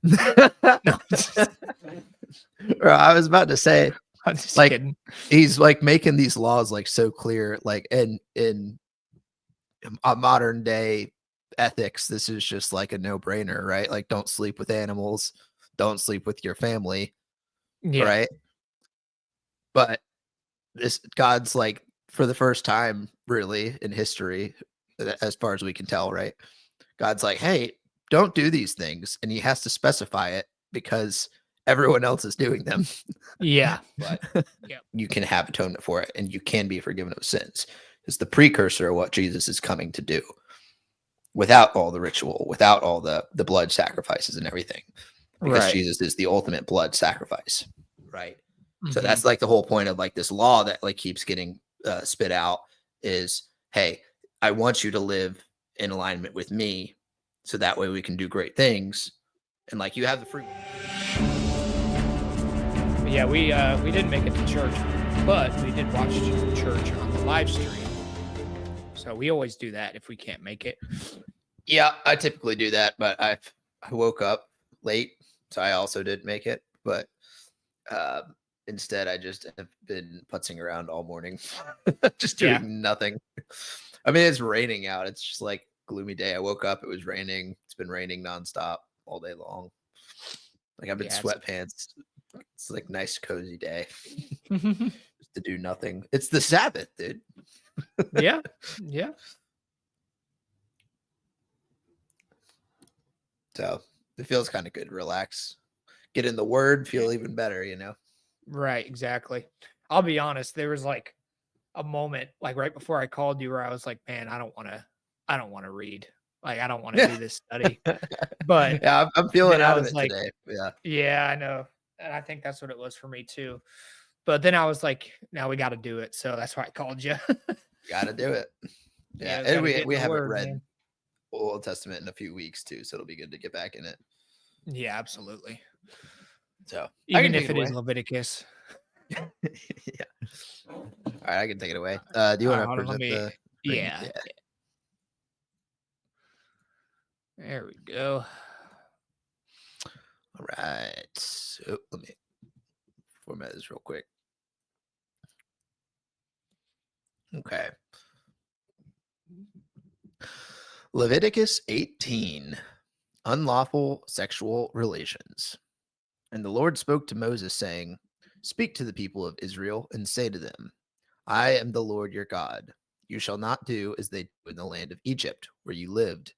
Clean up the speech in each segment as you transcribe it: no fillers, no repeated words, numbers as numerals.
No, Or I was about to say, I'm just like, kidding. he's like making these laws like so clear, like in a modern day ethics, this is just like a no-brainer, right? Like, don't sleep with animals, don't sleep with your family, Yeah. right? But this God's like, for the first time really in history, as far as we can tell, right? God's like, hey, don't do these things. And he has to specify it because everyone else is doing them. Yeah. But Yep. you can have atonement for it and you can be forgiven of sins. It's the precursor of what Jesus is coming to do without all the ritual, without all the blood sacrifices and everything, because Right. Jesus is the ultimate blood sacrifice, right? So Mhm. that's like the whole point of like this law that like keeps getting spit out is, hey, I want you to live in alignment with me, so that way we can do great things, and like you have the free. But yeah, we didn't make it to church, but we did watch church on the live stream. So we always do that if we can't make it. Yeah, I typically do that, but I woke up late, so I also did make it, but instead I just have been putzing around all morning, just Yeah. doing nothing. I mean, it's raining out. It's just like gloomy day. I woke up, it was raining. It's been raining nonstop all day long. Like, I'm in Yeah. sweatpants. It's like nice cozy day just to do nothing. It's the Sabbath, dude. Yeah. Yeah. So it feels kind of good. Relax, get in the word, feel even better, you know? Right. Exactly. I'll be honest. There was like a moment, like right before I called you, where I was like, man, I don't want to read. Like, I don't want to Yeah. do this study. But Yeah, I'm feeling then I out of was it like, today. Yeah. yeah, I know. And I think that's what it was for me too. But then I was like, now we got to do it. So that's why I called you. Gotta do it. Yeah. Yeah, we And got to get in we the haven't word, read man. Old Testament in a few weeks too, so it'll be good to get back in it. Yeah, absolutely. So I can Even take if it it is away. Leviticus. Yeah. All right, I can take it away. Do you All want right, to hold on. Let present me, the thing? yeah, Yeah. there we go. All right. So let me format this real quick. Okay. Leviticus 18, unlawful sexual relations. And the Lord spoke to Moses, saying, speak to the people of Israel and say to them, I am the Lord your God. You shall not do as they do in the land of Egypt, where you lived,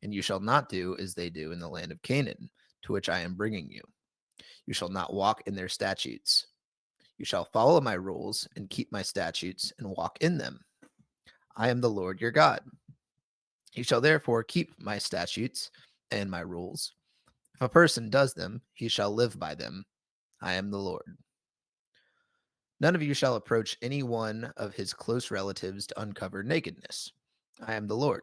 and you shall not do as they do in the land of Canaan, to which I am bringing you. You shall not walk in their statutes. You shall follow my rules and keep my statutes and walk in them. I am the Lord your God. You shall therefore keep my statutes and my rules. If a person does them, he shall live by them. I am the Lord. None of you shall approach any one of his close relatives to uncover nakedness. I am the Lord.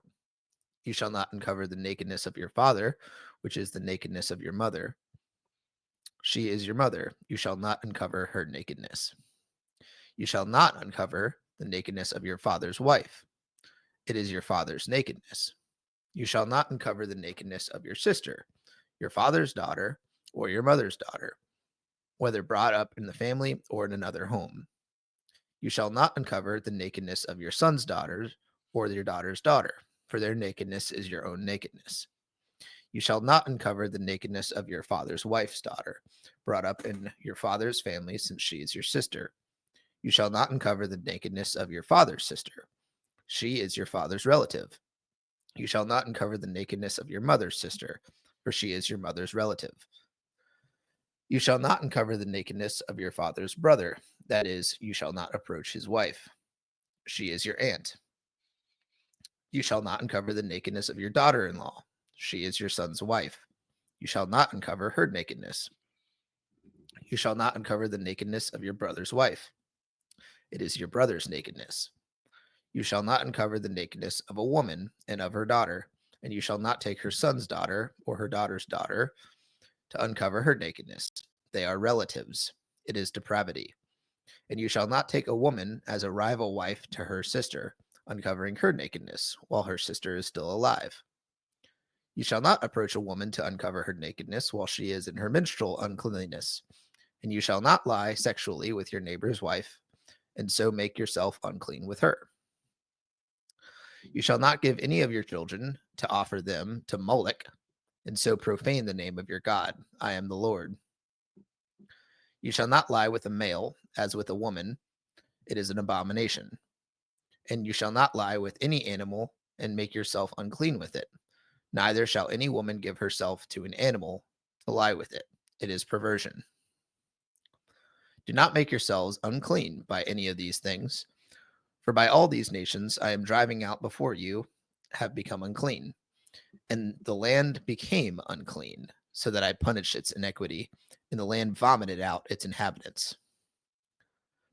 You shall not uncover the nakedness of your father, which is the nakedness of your mother. She is your mother. You shall not uncover her nakedness. You shall not uncover the nakedness of your father's wife. It is your father's nakedness. You shall not uncover the nakedness of your sister, your father's daughter, or your mother's daughter, whether brought up in the family or in another home. You shall not uncover the nakedness of your son's daughters or your daughter's daughter, for their nakedness is your own nakedness. You shall not uncover the nakedness of your father's wife's daughter, brought up in your father's family, since she is your sister. You shall not uncover the nakedness of your father's sister. She is your father's relative. You shall not uncover the nakedness of your mother's sister, for she is your mother's relative. You shall not uncover the nakedness of your father's brother. That is, you shall not approach his wife. She is your aunt. You shall not uncover the nakedness of your daughter in law. She is your son's wife. You shall not uncover her nakedness. You shall not uncover the nakedness of your brother's wife. It is your brother's nakedness. You shall not uncover the nakedness of a woman and of her daughter, and you shall not take her son's daughter or her daughter's daughter to uncover her nakedness. They are relatives. It is depravity. And you shall not take a woman as a rival wife to her sister, uncovering her nakedness while her sister is still alive. You shall not approach a woman to uncover her nakedness while she is in her menstrual uncleanliness. And you shall not lie sexually with your neighbor's wife, and so make yourself unclean with her. You shall not give any of your children to offer them to Moloch, and so profane the name of your God. I am the Lord. You shall not lie with a male as with a woman. It is an abomination. And you shall not lie with any animal and make yourself unclean with it. Neither shall any woman give herself to an animal to lie with it. It is perversion. Do not make yourselves unclean by any of these things, for by all these nations I am driving out before you have become unclean. And the land became unclean, so that I punished its iniquity, and the land vomited out its inhabitants.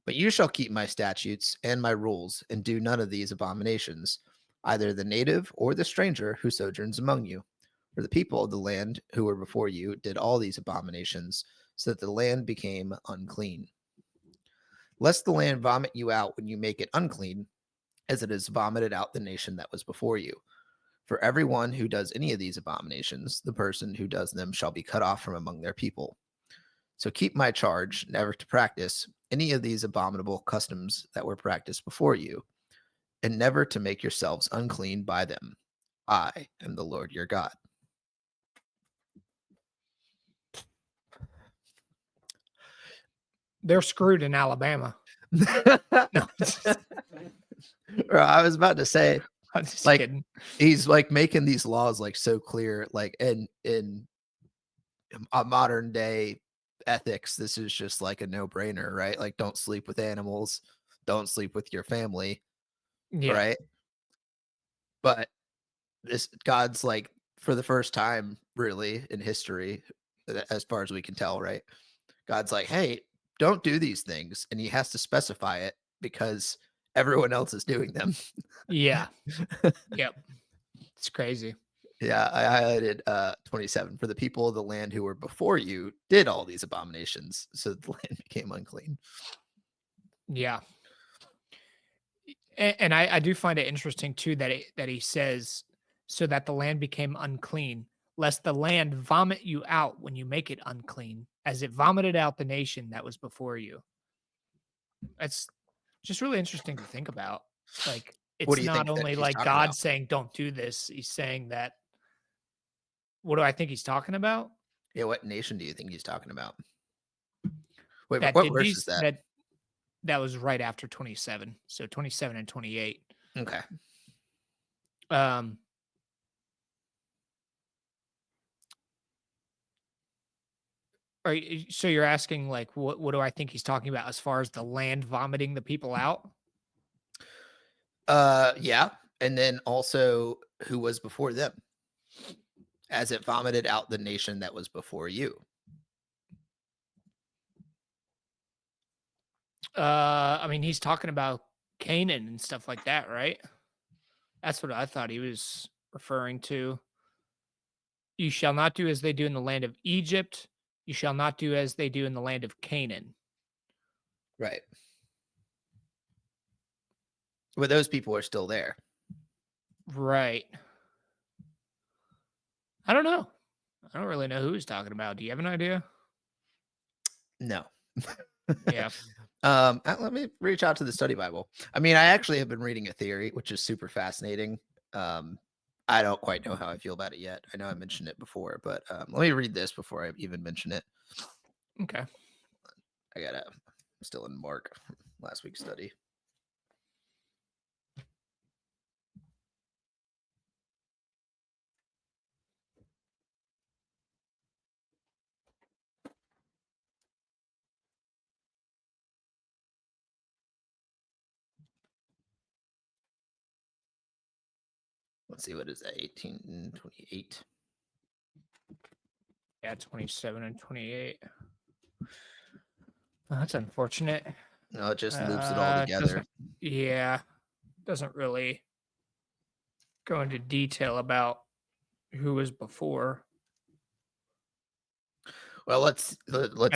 But you shall keep my statutes and my rules, and do none of these abominations, either the native or the stranger who sojourns among you. For the people of the land who were before you did all these abominations, so that the land became unclean. Lest the land vomit you out when you make it unclean, as it has vomited out the nation that was before you. For everyone who does any of these abominations, the person who does them shall be cut off from among their people. So keep my charge never to practice any of these abominable customs that were practiced before you, and never to make yourselves unclean by them. I am the Lord your God. They're screwed in Alabama. No, Or I was about to say, I'm just like, kidding. he's like making these laws like so clear, like in a modern day ethics, this is just like a no-brainer, right? Like, don't sleep with animals, don't sleep with your family, Yeah. right? But this God's like, for the first time really in history, as far as we can tell, right? God's like, hey, don't do these things, and he has to specify it because everyone else is doing them. Yeah. Yep. It's crazy. Yeah, I highlighted 27. For the people of the land who were before you did all these abominations, so the land became unclean. Yeah. And I do find it interesting too that he says, so that the land became unclean, lest the land vomit you out when you make it unclean, as it vomited out the nation that was before you. That's just really interesting to think about. Like, What it's do you not think that only he's like talking God about? saying, don't do this. He's saying that, what do I think he's talking about? Yeah, what nation do you think he's talking about? Wait, That what did verse is these, that? that was right after 27. So 27 and 28. Okay. Um, so you're asking like what do I think he's talking about as far as the land vomiting the people out? Yeah, and then also who was before them, as it vomited out the nation that was before you. I mean, he's talking about Canaan and stuff like that, right? That's what I thought he was referring to. You shall not do as they do in the land of Egypt. You shall not do as they do in the land of Canaan. Right. But those people are still there. Right. I don't know. I don't really know who he's talking about. Do you have an idea? No. Yeah. Let me reach out to the study Bible. I mean, I actually have been reading a theory, which is super fascinating. I don't quite know how I feel about it yet. I know I mentioned it before, but let me read this before I even mention it. Okay. I'm still in Mark from last week's study. Let's see, what is that? 18 and 28. Yeah, 27 and 28. Well, that's unfortunate. No, it just loops it all together. Yeah, doesn't really go into detail about who was before. Well, let's But think.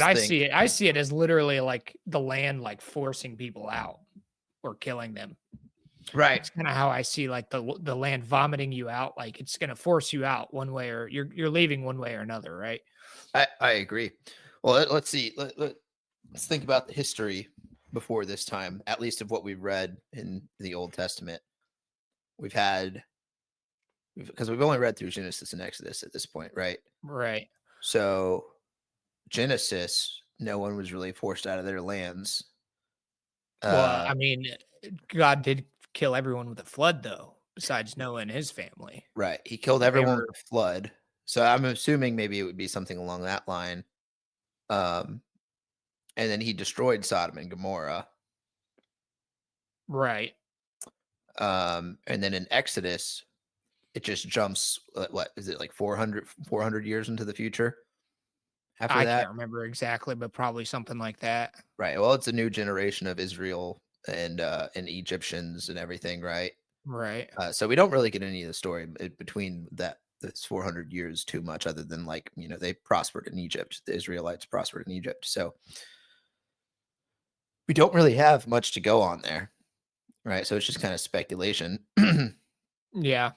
I see it as literally like the land like forcing people out or killing them. Right. It's kind of how I see like the land vomiting you out. Like it's going to force you out one way, or you're leaving one way or another, right? I agree. Well, let's see. Let's think about the history before this time, at least of what we've read in the Old Testament. We've had because we've only read through Genesis and Exodus at this point, right? Right. So Genesis, no one was really forced out of their lands. Well, Uh, I mean, God did kill everyone with a flood, though, besides Noah and his family. right. He killed They everyone with were the flood. So I'm assuming maybe it would be something along that line. Um, and then he destroyed Sodom and Gomorrah. right. And then in Exodus, it just jumps, what is it, like 400 years into the future after I that? can't remember exactly, but probably something like that. Right. Well, it's a new generation of Israel and Egyptians and everything, right? Right. So we don't really get any of the story between that this 400 years too much, other than like they prospered in Egypt. The Israelites prospered in Egypt, so we don't really have much to go on there, right? So it's just kind of speculation, Yeah.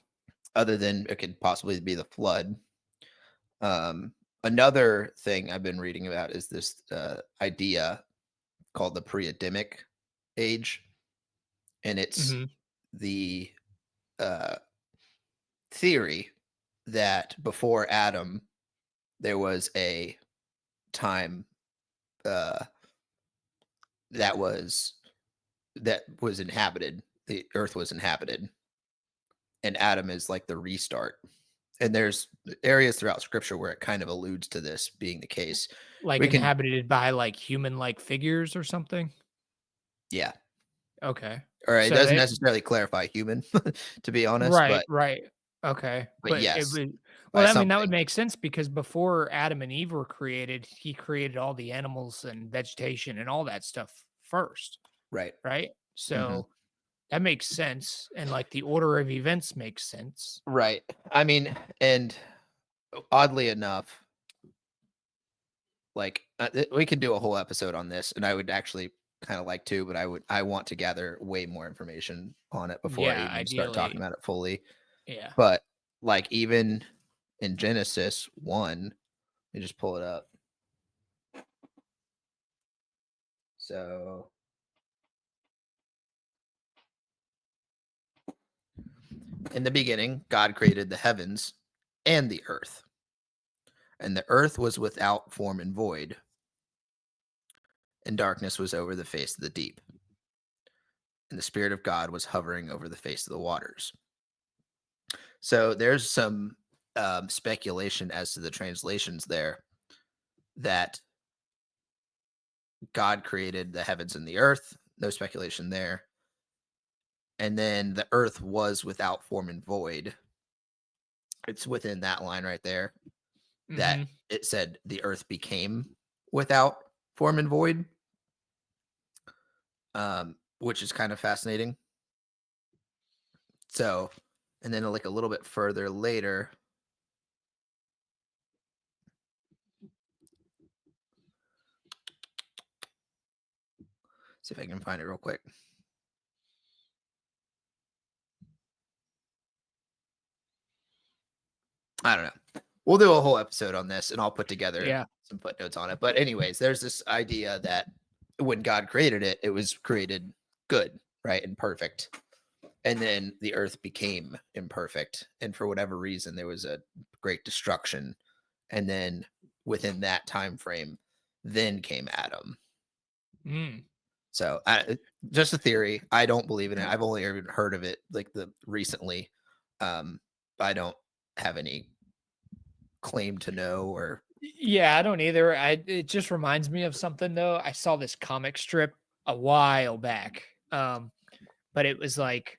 other than it could possibly be the flood. Another thing I've been reading about is this idea called the pre-Adamic age, and it's Hmm. the uh, theory that before Adam there was a time uh, that was inhabited. The Earth was inhabited, and Adam is like the restart. And there's areas throughout Scripture where it kind of alludes to this being the case. Like We can, inhabited by like human like figures or something. yeah, Okay. or it So doesn't they necessarily clarify human, to be honest, right, right. Okay. but But it yes, would by well, I mean, that would something, make sense because before Adam and Eve were created, he created all the animals and vegetation and all that stuff first, right? right? Hmm. So that makes sense. And like the order of events makes sense. Right. I mean, and oddly enough, like we could do a whole episode on this, and I would actually kind of like to, but I want to gather way more information on it before I Yeah, even start talking ideally. about it fully. Yeah. But like even in Genesis 1, let me just pull it up. So in the beginning, God created the heavens and the earth, and the earth was without form and void, and darkness was over the face of the deep, and the Spirit of God was hovering over the face of the waters. So there's some speculation as to the translations there that God created the heavens and the earth. No speculation there. And then the earth was without form and void. It's within that line right there that Mhm. it said the earth became without form and void, which is kind of fascinating. So, and then like a little bit further later, see if I can find it real quick. I don't know. We'll do a whole episode on this and I'll put together Yeah. some footnotes on it. But, anyways, there's this idea that when God created it, it was created good, right? And perfect. And then the earth became imperfect. And for whatever reason, there was a great destruction. And then within that time frame, then came Adam. Mm. So, just a theory. I don't believe in it. I've only ever heard of it like the recently. Um, I don't have any claim to know or Yeah, I don't either. It just reminds me of something though. I saw this comic strip a while back. But it was like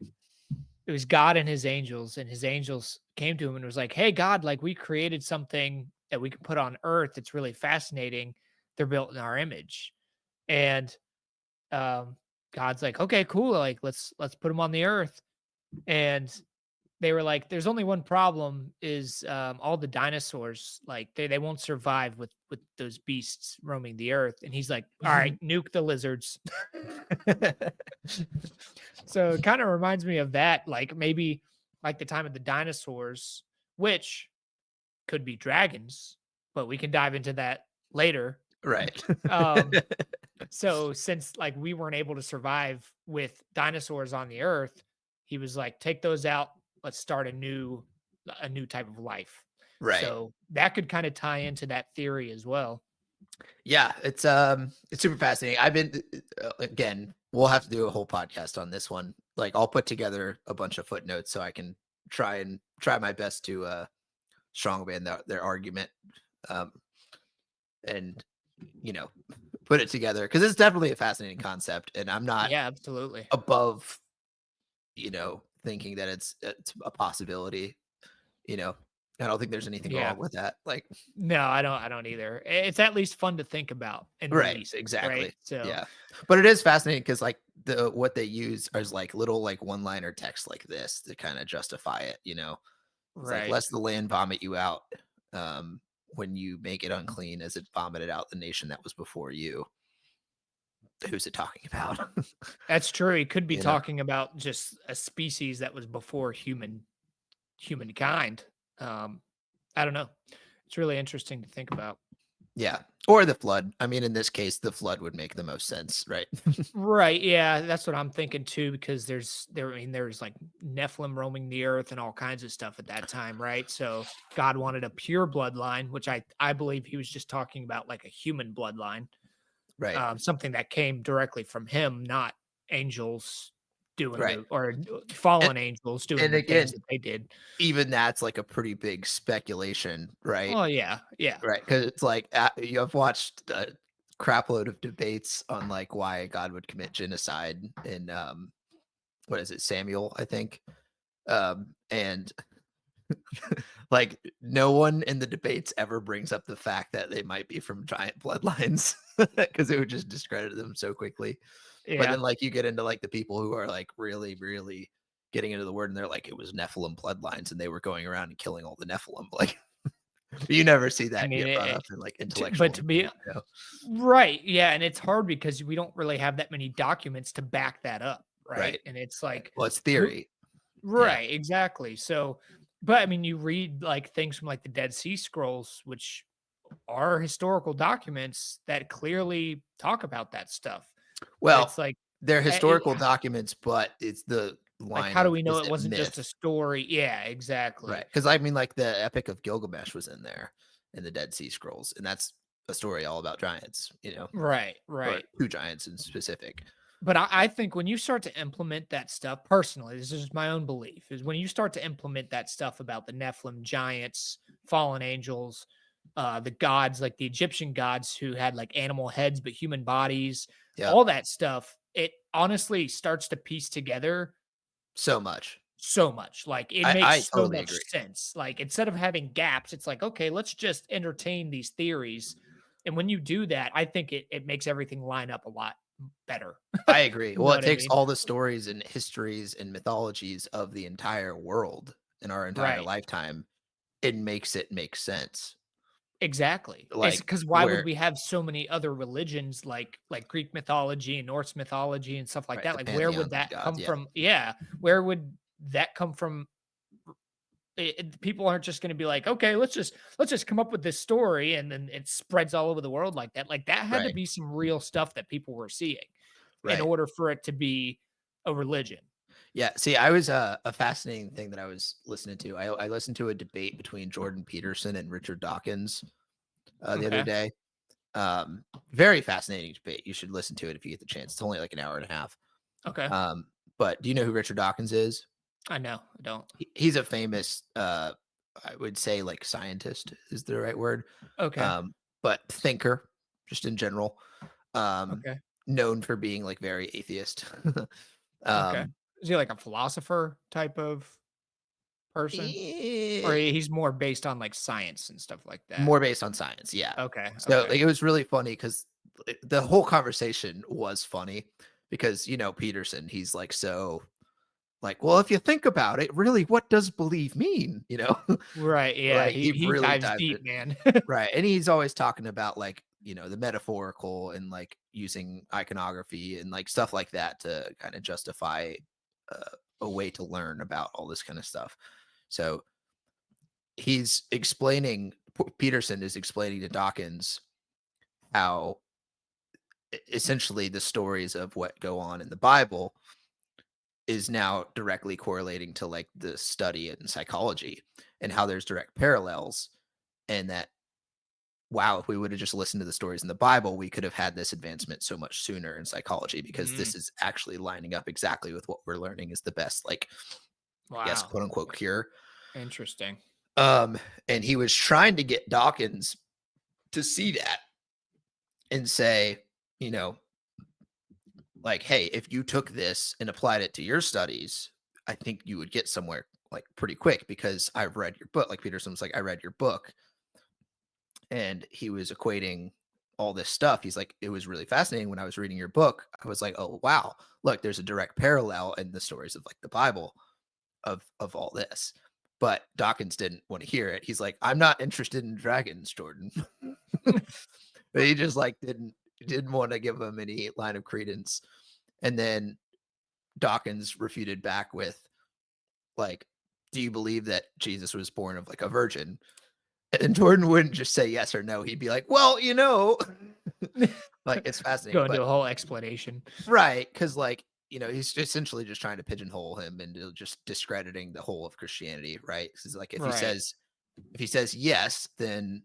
it was God and his angels came to him and was like, "Hey God, like we created something that we can put on earth. It's really fascinating. They're built in our image." And um God's like, "Okay, cool. Like let's put them on the earth." And they were like, "There's only one problem is, all the dinosaurs, like, they won't survive with those beasts roaming the earth." And he's like, "Alright, nuke the lizards." So, it kinda reminds me of that, like, maybe, like, the time of the dinosaurs, which could be dragons, but we can dive into that later. Right. Um, so since, like, we weren't able to survive with dinosaurs on the earth, he was like, "Take those out, let's start a new type of life." Right. So that could kinda tie into that theory as well. Yeah, it's super fascinating. I've been again, we'll have to do a whole podcast on this one. Like I'll put together a bunch of footnotes so I can try my best to strongman their argument um and you know put it together because it's definitely a fascinating concept and I'm not Yeah, absolutely. above thinking that it's a possibility. you know I don't think there's anything Yeah. wrong with that, like. No, I don't either. It's at least fun to think about in the Right, least, right? exactly. So Yeah. But it is fascinating because like the what they use is like little like one-liner text like this to kind of justify it. It's like, right. "Lest the land vomit you out, um, when you make it unclean as it vomited out the nation that was before you." Who's it talking about? That's true. He could be You know? talking about just a species that was before humankind. Um, I don't know. It's really interesting to think about. Yeah. Or the flood. I mean, in this case, the flood would make the most sense, right? Right. Yeah, that's what I'm thinking too, because there's like Nephilim roaming the earth and all kinds of stuff at that time, right? So God wanted a pure bloodline, which I believe he was just talking about like a human bloodline, Right. something that came directly from him, not angels doing Right. the or And fallen angels doing and the things again, that they did. even that's like a pretty big speculation, right? Oh yeah, yeah. Right, because it's like, I've watched a crap load of debates on, like, why God would commit genocide in, what is it, Samuel, I think? And, like, no one in the debates ever brings up the fact that they might be from giant bloodlines because it would just discredit them so quickly. But Yeah. then, like, you get into, like, the people who are, like, really, really getting into the word, and they're like, "It was Nephilim bloodlines, and they were going around and killing all the Nephilim," like, you never see I that mean, get brought up in, like, but intellectual to be debate. right, yeah, and it's hard because we don't really have that many documents to back that up, right? Right, And it's right. like, Well, it's who theory. Yeah, right, exactly. So, but I mean, you read like things from like the Dead Sea Scrolls, which are historical documents that clearly talk about that stuff. But it's well, like, they're uh, it, historical documents, but it's the like, line how do of, we know is it it wasn't just a myth? story? Yeah, Right? exactly. Because I mean, like, the Epic of Gilgamesh was in there, in the Dead Sea Scrolls, and that's a story all about giants, Right, or right. 2 giants in specific. But I think when you start to implement that stuff personally, this is my own belief, is when you start to implement that stuff about the Nephilim giants, fallen angels, the gods, like the Egyptian gods who had like animal heads but human bodies, Yep, all that stuff, it honestly starts to piece together so much. so much. Like it I makes so totally much agree. sense. Like instead of having gaps, it's like, okay, let's just entertain these theories. And when you do that, I think it makes everything line up a lot better. I agree. You Well, know it what I takes mean? all the stories and histories and mythologies of the entire world in our entire Right. lifetime, it makes it make sense. Exactly. It's Like, because why would where we have so many other religions like Greek mythology and Norse mythology and stuff like right, that? the Like, where would pantheons of that gods, come yeah. from? Yeah, where would that come from? People aren't just going to be like, okay, let's just come up with this story and then it spreads all over the world like that. Like that had to Right, be some real stuff that people were seeing in right. order for it to be a religion. Yeah, see, I was, a fascinating thing that I was listening to. I listened to a debate between Jordan Peterson and Richard Dawkins, the other Okay. day. Very fascinating debate. You should listen to it if you get the chance. It's only like an hour and a half. Okay. But do you know who Richard Dawkins is? I know. I don't. He's a famous, I would say, like, scientist is the right word, Okay. um, but thinker, just in general, um, Okay. known for being, like, very atheist. Okay. Um, Is he like a philosopher type of person? Or he's more based on, like, science and stuff like that? More based on science, yeah. Okay, So, okay. like, it was really funny because the whole conversation was funny because, Peterson, he's, like, so, like, well, if you think about it, really, what does believe mean? Right, yeah, Like he he he really dives dives deep, it. man. Right. And he's always talking about like, the metaphorical and like using iconography and like stuff like that to kind of justify uh, a way to learn about all this kind of stuff. So he's explaining, Peterson is explaining to Dawkins how essentially the stories of what go on in the Bible is now directly correlating to like the study in psychology and how there's direct parallels, and that wow, if we would have just listened to the stories in the Bible, we could have had this advancement so much sooner in psychology, because Mm, this is actually lining up exactly with what we're learning is the best, like, I guess, wow, quote unquote cure. interesting. Um, and he was trying to get Dawkins to see that and say, you know, like, hey, if you took this and applied it to your studies, I think you would get somewhere like pretty quick, because I've read your book. Like Peterson was like, I read your book, and he was equating all this stuff. He's like, it was really fascinating when I was reading your book. I was like, oh wow, look, there's a direct parallel in the stories of like the Bible of all this. But Dawkins didn't want to hear it. He's like, I'm not interested in dragons, Jordan. But he just like didn't want to give him any line of credence. And then Dawkins refuted back with like, do you believe that Jesus was born of like a virgin? And Jordan wouldn't just say yes or no. He'd be like, well, like it's fascinating. Go into But a whole explanation. right, because like, he's essentially just trying to pigeonhole him into just discrediting the whole of Christianity, right? Because like Right. if he says yes, then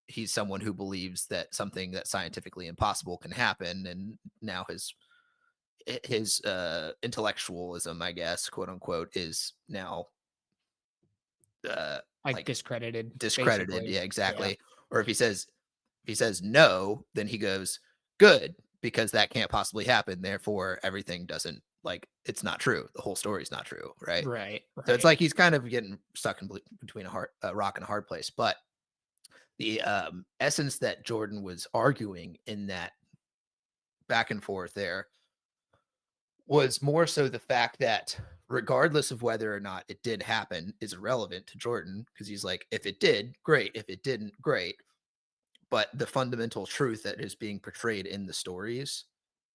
he's someone who believes that something that's scientifically impossible can happen, and now his intellectualism, I guess, quote unquote, is now uh Like like discredited, discredited. basically. Yeah, Yeah. exactly. Or if he says no, then he goes, good, because that can't possibly happen. Therefore, everything doesn't, like, it's not true. The whole story's not true, right? Right, So it's right. like he's kind of getting stuck in between a rock and a hard place. But the essence that Jordan was arguing in that back and forth there was more so the fact that regardless of whether or not it did happen is irrelevant to Jordan, because he's like, if it did, great. If it didn't, great. But the fundamental truth that is being portrayed in the stories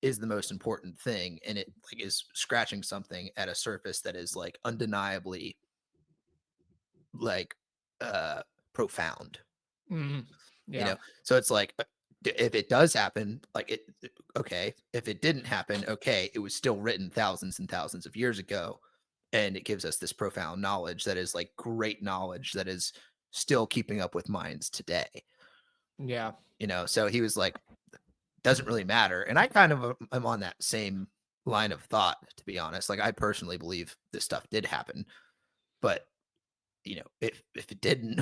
is the most important thing, and it like is scratching something at a surface that is like undeniably like uh profound. Mhm. you Yeah. know so it's like, if it does happen, like okay, if it didn't happen, okay, it was still written thousands and thousands of years ago, and it gives us this profound knowledge that is like great knowledge that is still keeping up with minds today. Yeah. So he was like, doesn't really matter. And I kind of am on that same line of thought, to be honest. Like, I personally believe this stuff did happen, but if it didn't,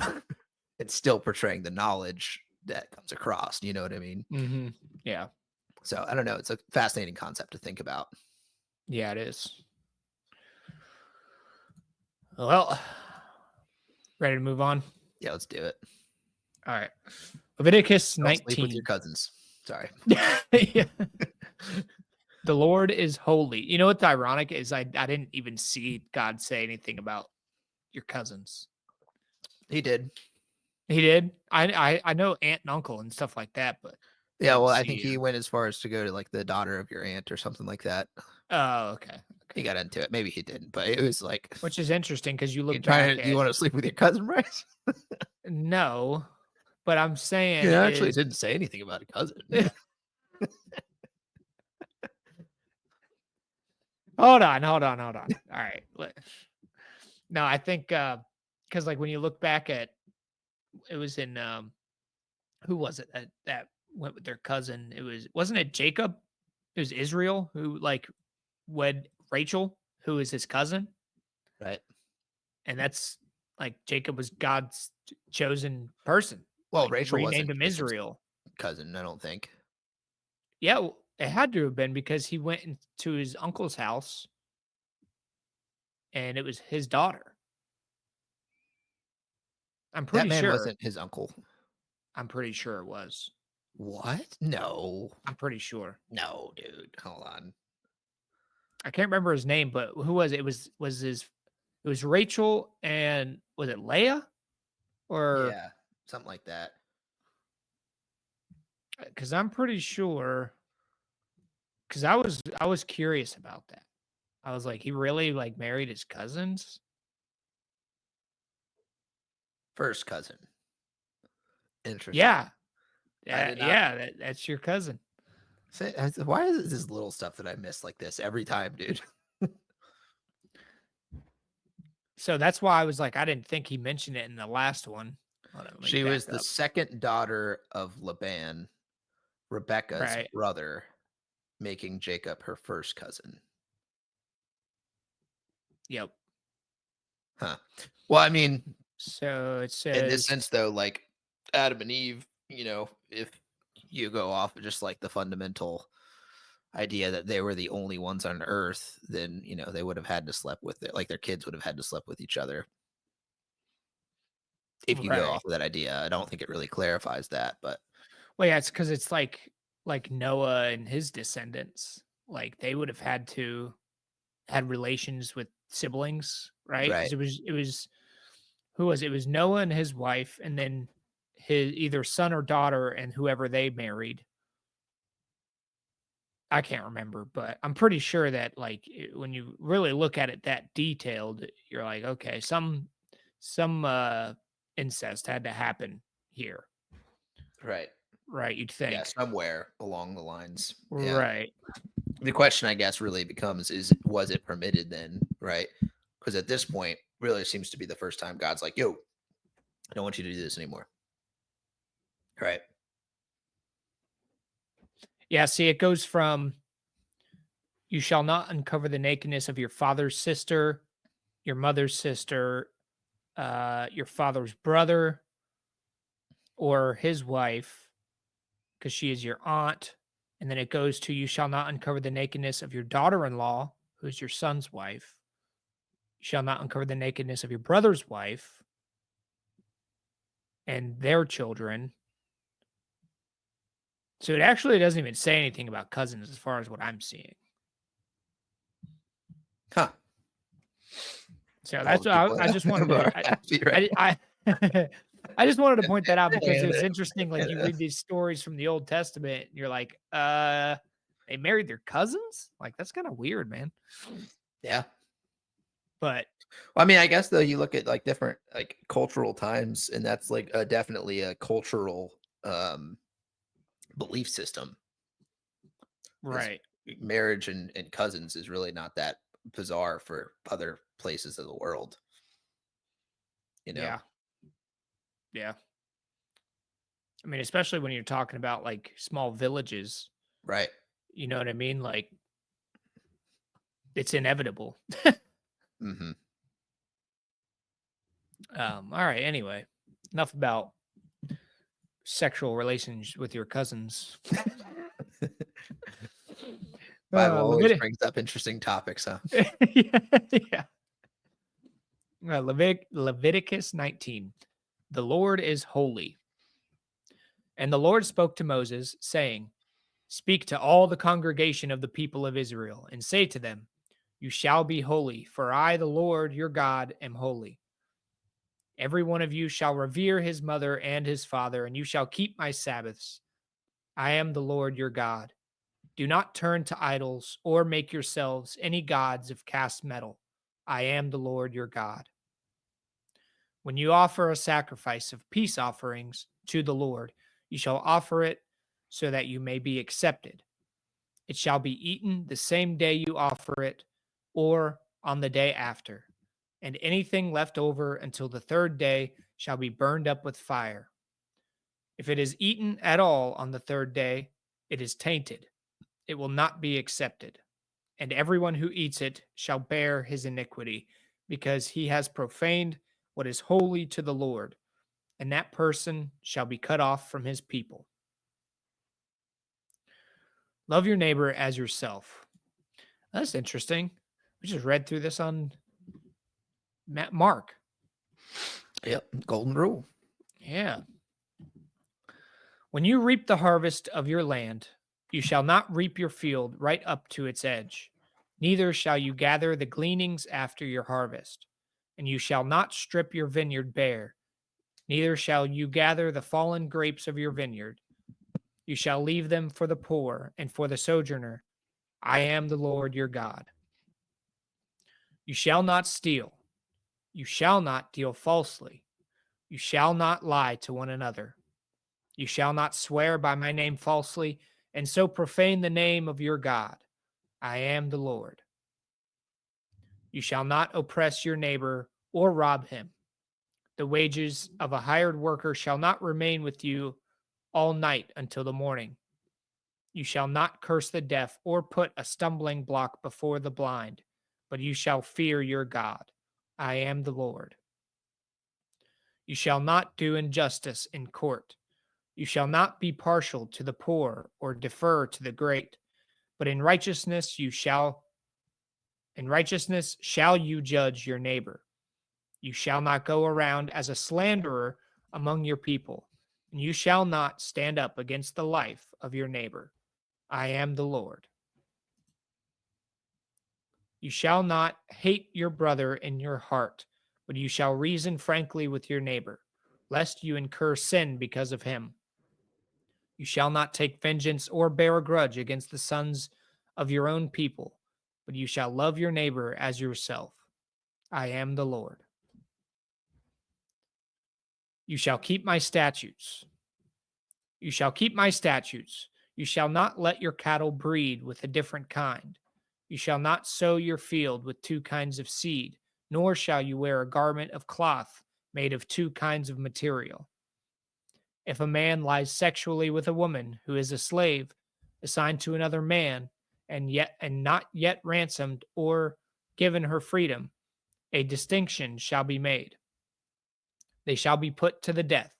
it's still portraying the knowledge that comes across. You know what I mean? Mhm. Yeah. So I don't know. It's a fascinating concept to think about. Yeah, it is. Well, ready to move on? Yeah, let's do it. All right. Leviticus Don't sleep with your 19. cousins. Sorry. Yeah. The Lord is holy. You know what's ironic is I didn't even see God say anything about your cousins. He did. He did. I know aunt and uncle and stuff like that, but I Yeah, didn't well, I see think he you. went as far as to go to like the daughter of your aunt or something like that. Oh, okay. He Okay. got into it. Maybe he didn't, but it was like, Which is interesting because you you look trying back to, you at want to sleep with your cousin, Bryce? no, but I'm saying Yeah, actually is didn't say anything about a cousin. hold on, hold on, hold on. All right. No, I think because like when you look back at it was in who was it that went with their cousin? Wasn't it Jacob? It was Israel who like wed Rachel, who is his cousin, Right. and that's like Jacob was God's chosen person. Well, Like he Rachel renamed wasn't him Jacob's Israel. cousin, I don't think. Yeah, it had to have been because he went into his uncle's house and it was his daughter. I'm That pretty man sure. wasn't his uncle. I'm pretty sure it was. What? No. I'm pretty sure. No, dude. Hold on. I can't remember his name, but who was it? It was Rachel and was it Leah? Or Yeah, something like that. because I'm pretty sure because I was curious about that. I was like, he really like married his cousins? First cousin. Interesting. Yeah. I Yeah, did not yeah, that's your cousin. say. Why is this little stuff that I miss like this every time, dude? So that's why I was like, I didn't think he mentioned it in the last one. Hold on, let me She was back the up. second daughter of Laban, Rebecca's Right. brother, making Jacob her first cousin. Yep. Huh. Well, I mean, So it in this says sense, though, like Adam and Eve, if you go off of just like the fundamental idea that they were the only ones on Earth, then they would have had to sleep with it. Like their kids would have had to sleep with each other. If you go right. off of that idea, I don't think it really clarifies that, but Well, yeah, it's because it's like Noah and his descendants. Like they would have had relations with siblings, right? right, Because it was who was it? It was Noah and his wife, and then his either son or daughter and whoever they married. I can't remember, but I'm pretty sure that like when you really look at it that detailed, you're like, okay, some incest had to happen here, right. right? You'd Yeah, think, somewhere along the lines. Yeah. right? The question, I guess, really becomes was it permitted then, right? Because at this point, really seems to be the first time God's like, yo, I don't want you to do this anymore. Right. Yeah. See, it goes from you shall not uncover the nakedness of your father's sister, your mother's sister, your father's brother, or his wife, because she is your aunt. And then it goes to you shall not uncover the nakedness of your daughter in law, who's your son's wife. You shall not uncover the nakedness of your brother's wife and their children. So it actually doesn't even say anything about cousins as far as what I'm seeing. Huh. So All that's the people I just wanted are to happy, right? I I just wanted to point that out because And, it's interesting. Like you and, read these stories from the Old Testament, and you're like, they married their cousins? Like that's kind of weird, man. yeah. But Well, I mean, I guess though you look at like different like cultural times, and that's like definitely a cultural belief system. Because right. marriage and cousins is really not that bizarre for other places of the world, you know? Yeah. Yeah. I mean, especially when you're talking about like small villages, Right. you know what I mean? Like it's inevitable. Hmm. All right. Anyway, enough about sexual relations with your cousins. Bible always Levitic. brings up interesting topics, huh? Yeah. Yeah. Leviticus 19. The Lord is holy. And the Lord spoke to Moses, saying, speak to all the congregation of the people of Israel, and say to them, you shall be holy, for I, the Lord your God, am holy. Every one of you shall revere his mother and his father, and you shall keep my Sabbaths. I am the Lord your God. Do not turn to idols or make yourselves any gods of cast metal. I am the Lord your God. When you offer a sacrifice of peace offerings to the Lord, you shall offer it so that you may be accepted. It shall be eaten the same day you offer it, or on the day after. And anything left over until the third day shall be burned up with fire. If it is eaten at all on the third day, it is tainted. It will not be accepted. And everyone who eats it shall bear his iniquity, because he has profaned what is holy to the Lord, and that person shall be cut off from his people. Love your neighbor as yourself. That's interesting. We just read through this on Mark. Yep. Golden rule. Yeah. When you reap the harvest of your land, you shall not reap your field right up to its edge. Neither shall you gather the gleanings after your harvest, and you shall not strip your vineyard bare, neither shall you gather the fallen grapes of your vineyard. You shall leave them for the poor and for the sojourner. I am the Lord your God. You shall not steal. You shall not deal falsely. You shall not lie to one another. You shall not swear by my name falsely, and so profane the name of your God. I am the Lord. You shall not oppress your neighbor or rob him. The wages of a hired worker shall not remain with you all night until the morning. You shall not curse the deaf or put a stumbling block before the blind, but you shall fear your God. I am the Lord. You shall not do injustice in court. You shall not be partial to the poor or defer to the great, but in righteousness shall you judge your neighbor. You shall not go around as a slanderer among your people, and you shall not stand up against the life of your neighbor. I am the Lord. You shall not hate your brother in your heart, but you shall reason frankly with your neighbor, lest you incur sin because of him. You shall not take vengeance or bear a grudge against the sons of your own people, but you shall love your neighbor as yourself. I am the Lord. You shall keep my statutes. You shall keep my statutes. You shall not let your cattle breed with a different kind. You shall not sow your field with two kinds of seed, nor shall you wear a garment of cloth made of two kinds of material. If a man lies sexually with a woman who is a slave assigned to another man and not yet ransomed or given her freedom, a distinction shall be made. They shall be put to the death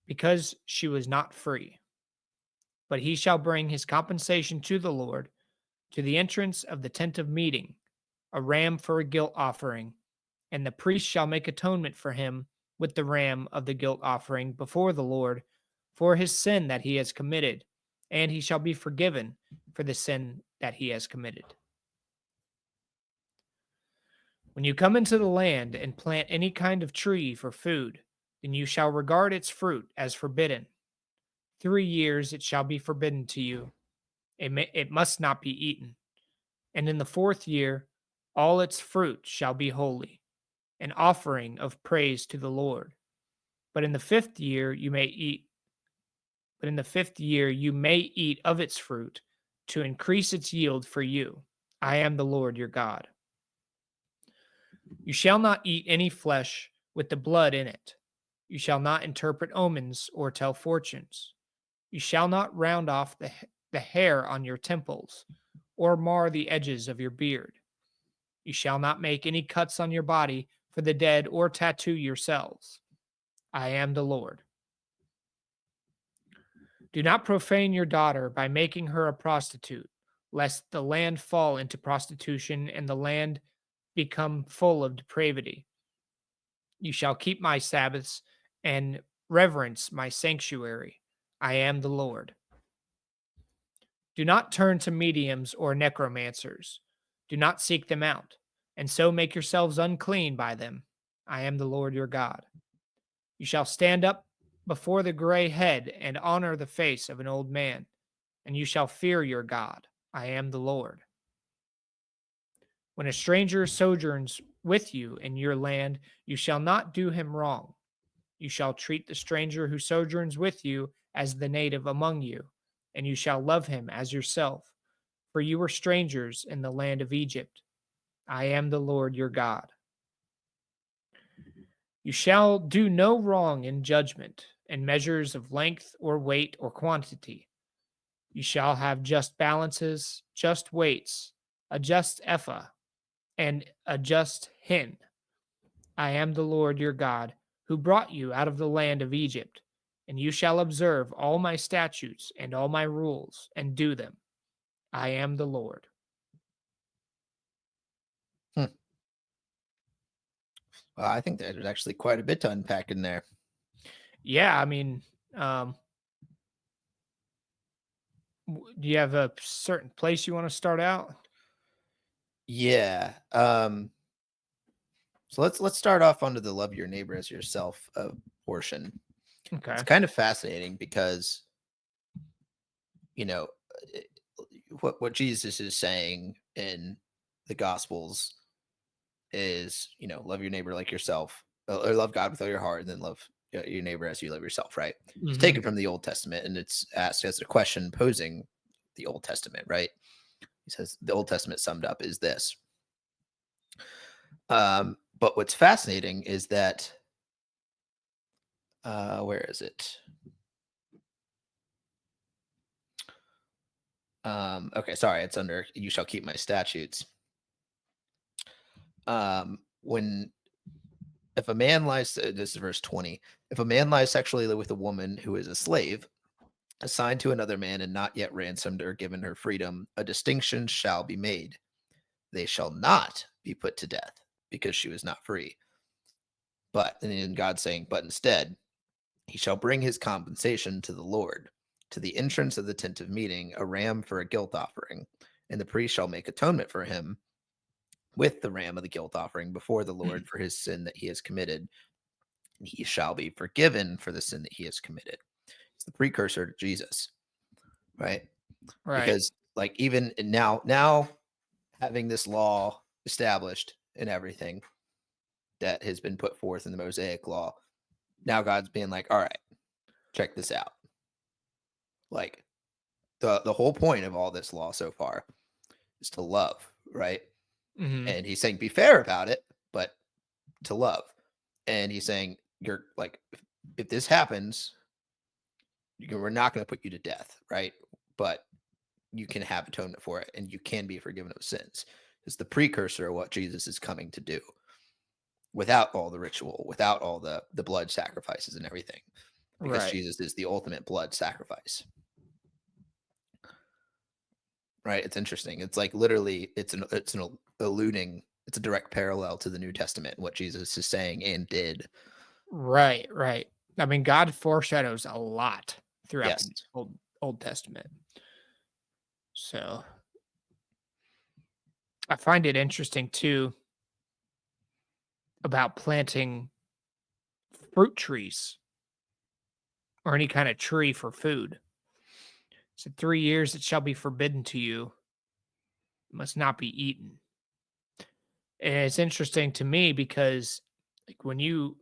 because she was not free. But he shall bring his compensation to the Lord to the entrance of the tent of meeting, a ram for a guilt offering, and the priest shall make atonement for him with the ram of the guilt offering before the Lord for his sin that he has committed, and he shall be forgiven for the sin that he has committed. When you come into the land and plant any kind of tree for food, then you shall regard its fruit as forbidden. 3 years it shall be forbidden to you. It must not be eaten. And in the 4th year, all its fruit shall be holy, an offering of praise to the Lord. But in the 5th year you may eat. But in the 5th year you may eat of its fruit to increase its yield for you. I am the Lord your God. You shall not eat any flesh with the blood in it. You shall not interpret omens or tell fortunes. You shall not round off the hair on your temples or mar the edges of your beard. You shall not make any cuts on your body for the dead or tattoo yourselves. I am the Lord. Do not profane your daughter by making her a prostitute, lest the land fall into prostitution and the land become full of depravity. You shall keep my Sabbaths and reverence my sanctuary. I am the Lord. Do not turn to mediums or necromancers. Do not seek them out, and so make yourselves unclean by them. I am the Lord your God. You shall stand up before the gray head and honor the face of an old man, and you shall fear your God. I am the Lord. When a stranger sojourns with you in your land, you shall not do him wrong. You shall treat the stranger who sojourns with you as the native among you, and you shall love him as yourself, for you were strangers in the land of Egypt. I am the Lord your God. You shall do no wrong in judgment, in measures of length or weight or quantity. You shall have just balances, just weights, a just ephah, and a just hin. I am the Lord your God, who brought you out of the land of Egypt, and you shall observe all my statutes and all my rules, and do them. I am the Lord. Hmm. Well, I think there's actually quite a bit to unpack in there. Yeah, I mean, do you have a certain place you want to start out? Yeah. So let's start off onto the love your neighbor as yourself portion. It's Okay. kind of fascinating because you know eh, what Jesus is saying in the Gospels is love your neighbor like yourself, or love God with all your heart, and then love your neighbor as you love yourself. Right? It's Hmm. taken from the Old Testament, and it's asked as a question posing the Old Testament. Right? He says the Old Testament summed up is this. But what's fascinating is that where is it? Okay, sorry, it's under you shall keep my statutes. When if a man lies, this is verse 20. If a man lies sexually with a woman who is a slave, assigned to another man and not yet ransomed or given her freedom, a distinction shall be made. They shall not be put to death because she was not free. But and then God saying, but instead, he shall bring his compensation to the Lord, to the entrance of the tent of meeting, a ram for a guilt offering, and the priest shall make atonement for him with the ram of the guilt offering before the Lord for his sin that he has committed, and he shall be forgiven for the sin that he has committed. It's the precursor to Jesus, right? Right. Because like even now having this law established and everything that has been put forth in the Mosaic law, now God's being like, all right, check this out. Like the whole point of all this law so far is to love, right? Hmm. And he's saying be fair about it, but to love. And he's saying you're like if this happens, we're not going to put you to death, right? But you can have atonement for it and you can be forgiven of sins. It's the precursor of what Jesus is coming to do without all the ritual, without all the blood sacrifices and everything, because Right. Jesus is the ultimate blood sacrifice. Right? It's interesting. It's like literally it's an alluding, it's a direct parallel to the New Testament and what Jesus is saying and did. Right. Right. I mean, God foreshadows a lot throughout Yes. the Old Testament. So I find it interesting too about planting fruit trees or any kind of tree for food. So 3 years it shall be forbidden to you, must not be eaten. And it's interesting to me because like when you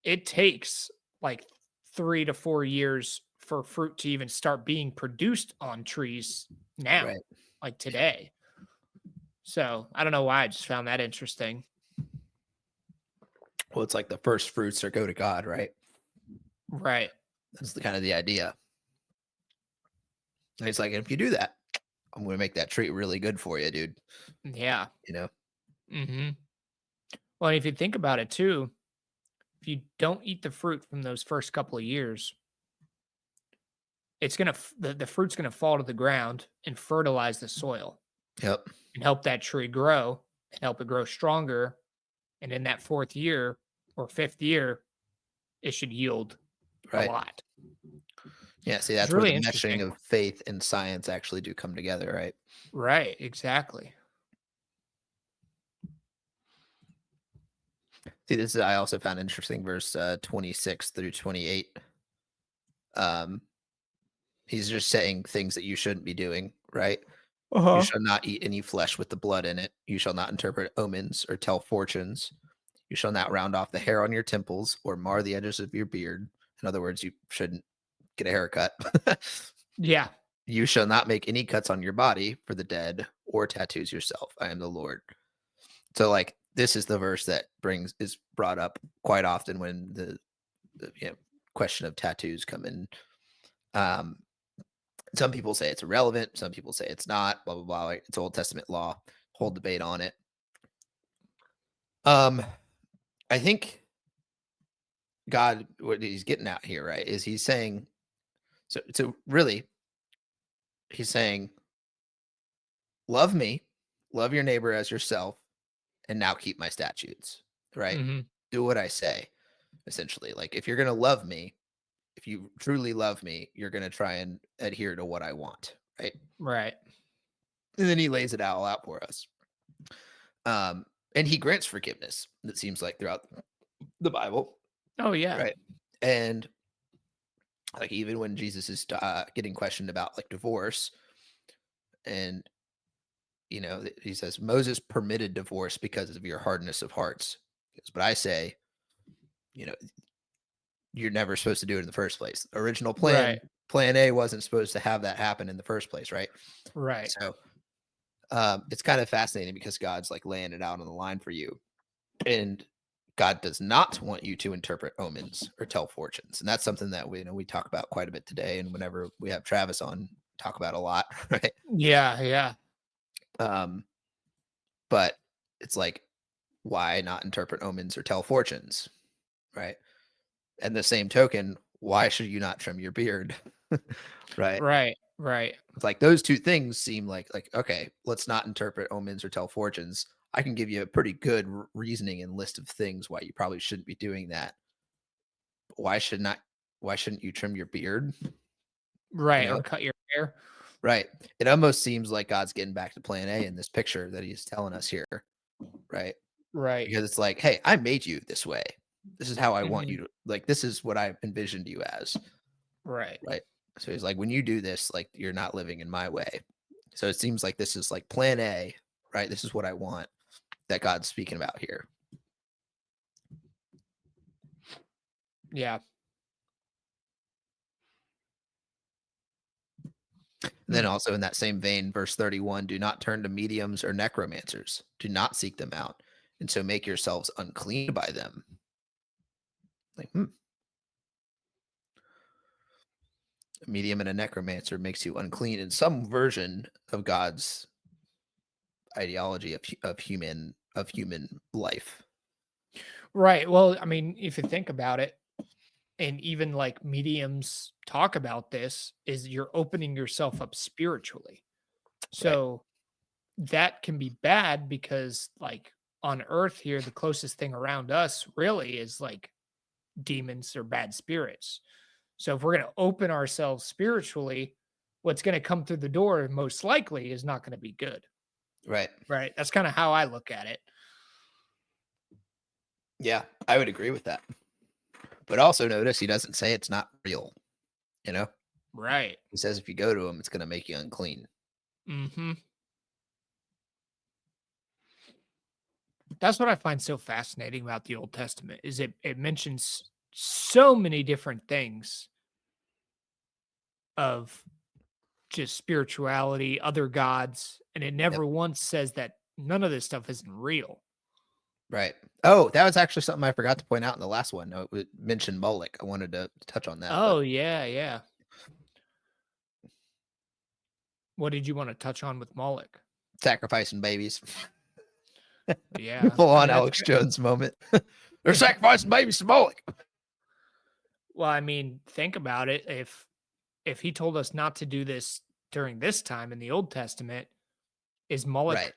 it takes like 3 to 4 years for fruit to even start being produced on trees now, Right. like today. So I don't know why I just found that interesting. Well, it's like the first fruits are go to God, right? Right. That's the kind of the idea. And it's like, if you do that, I'm going to make that treat really good for you, dude. Yeah. You know? Hmm. Well, if you think about it too, if you don't eat the fruit from those first couple of years, the fruit's gonna fall to the ground and fertilize the soil Yep. and help that tree grow and help it grow stronger. And in that fourth year or fifth year, it should yield a Right. lot. Yeah. See, It's that's where really the meshing interesting. of faith and science actually do come together, right? Right, exactly. See, this is, I also found interesting verse 26 through 28. Um, he's just saying things that you shouldn't be doing, right? You Uh-huh. shall not eat any flesh with the blood in it. You shall not interpret omens or tell fortunes. You shall not round off the hair on your temples or mar the edges of your beard. In other words, you shouldn't get a haircut. Yeah. You shall not make any cuts on your body for the dead or tattoos yourself. I am the Lord. So, like, this is the verse that is brought up quite often when the question of tattoos come in. Um, some people say it's irrelevant. Some people say it's not. Blah blah blah. Like, it's Old Testament law. Whole debate on it. Um, I think God, what he's getting at here, right, is he's saying, so really, he's saying, love me, love your neighbor as yourself, and now keep my statutes, right? Mhm. Do what I say, essentially. Like, if you're going to love me, if you truly love me, you're going to try and adhere to what I want, right? Right. And then he lays it all out for us. And he grants forgiveness, it seems like, throughout the Bible, Oh yeah. right? And like even when Jesus is getting questioned about like divorce, and he says Moses permitted divorce because of your hardness of hearts. But I say, you know, you're never supposed to do it in the first place. Original Right. plan A wasn't supposed to have that happen in the first place, right? Right. So it's kind of fascinating because God's like laying it out on the line for you. And God does not want you to interpret omens or tell fortunes. And that's something that we talk about quite a bit today. And whenever we have Travis on, talk about a lot, right? Yeah. Yeah. Um, but it's like, why not interpret omens or tell fortunes, right? And the same token, why should you not trim your beard? Right? Right. Right. It's like those two things seem like okay, let's not interpret omens or tell fortunes. I can give you a pretty good reasoning and list of things why you probably shouldn't be doing that. Why should not? Why shouldn't you trim your beard? You Right. know, Or cut your hair. right? It almost seems like God's getting back to Plan A in this picture that He's telling us here, right? Right. Because it's like, hey, I made you this way. This is how I want Hmm. you to like. This is what I envisioned you as, Right. right? So He's like, when you do this, like you're not living in my way. So it seems like this is like Plan A, right? This is what I want that God's speaking about here. Yeah. And then Hmm. also in that same vein, verse 31, do not turn to mediums or necromancers. Do not seek them out, and so make yourselves unclean by them. Like, a medium and a necromancer makes you unclean in some version of God's ideology of human life. Right. Well, I mean, if you think about it, and even like mediums talk about this, is you're opening yourself up spiritually. Right. So that can be bad because, like, on earth here, the closest thing around us really is like demons or bad spirits. So if we're going to open ourselves spiritually, what's going to come through the door most likely is not going to be good. Right. Right. That's kind of how I look at it. Yeah, I would agree with that. But also notice he doesn't say it's not real. You know, Right. he says if you go to him, it's going to make you unclean. Hmm. That's what I find so fascinating about the Old Testament is it mentions so many different things of just spirituality, other gods, and it Yep. never once says that none of this stuff isn't real. Right. Oh, that was actually something I forgot to point out in the last one. No, it mentioned Moloch. I wanted to touch on that, but Oh yeah, yeah. What did you want to touch on with Moloch? sacrificing babies. Yeah, Full I on mean that's Alex Jones moment. They're sacrificing babies to Moloch. well, I mean, think about it. If he told us not to do this during this time in the Old Testament, is Right. Moloch?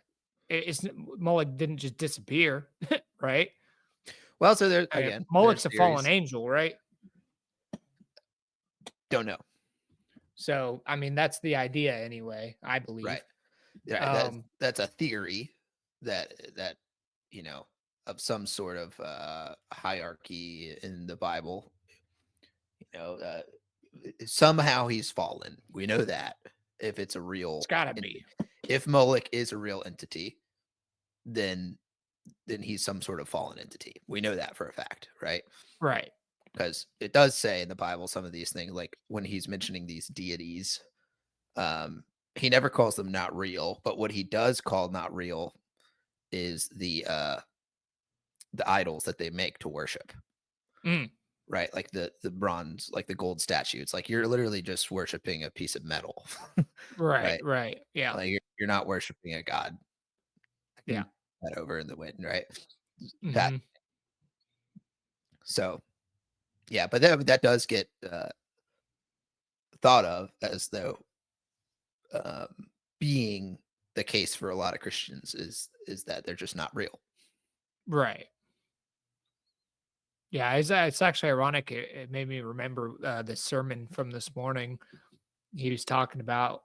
Is Moloch didn't just disappear, right? Well, so there again, there's Moloch's a fallen theories. angel, right? Don't know. So, I mean, that's the idea anyway, I Right. believe. Yeah, that's Um, that's a theory that you know of some sort of hierarchy in the Bible. You know, somehow he's fallen. We know that if it's a it's real, gotta entity. be. If Moloch is a real entity, then he's some sort of fallen entity. We know that for a fact, right? Right. Because it does say in the Bible some of these things, like when he's mentioning these deities, um, he never calls them not real, but what he does call not real is the idols that they make to worship, Mm, right? Like the bronze, like the gold statue. It's like you're literally just worshiping a piece of metal, right, right? right. Yeah. Like you're not worshiping a god. I Yeah. can that over in the wind, right? That Mhm. so yeah, but that does get thought of as though um, being the case for a lot of Christians is that they're just not real. Right. Yeah, it's actually ironic. It made me remember the sermon from this morning. He was talking about,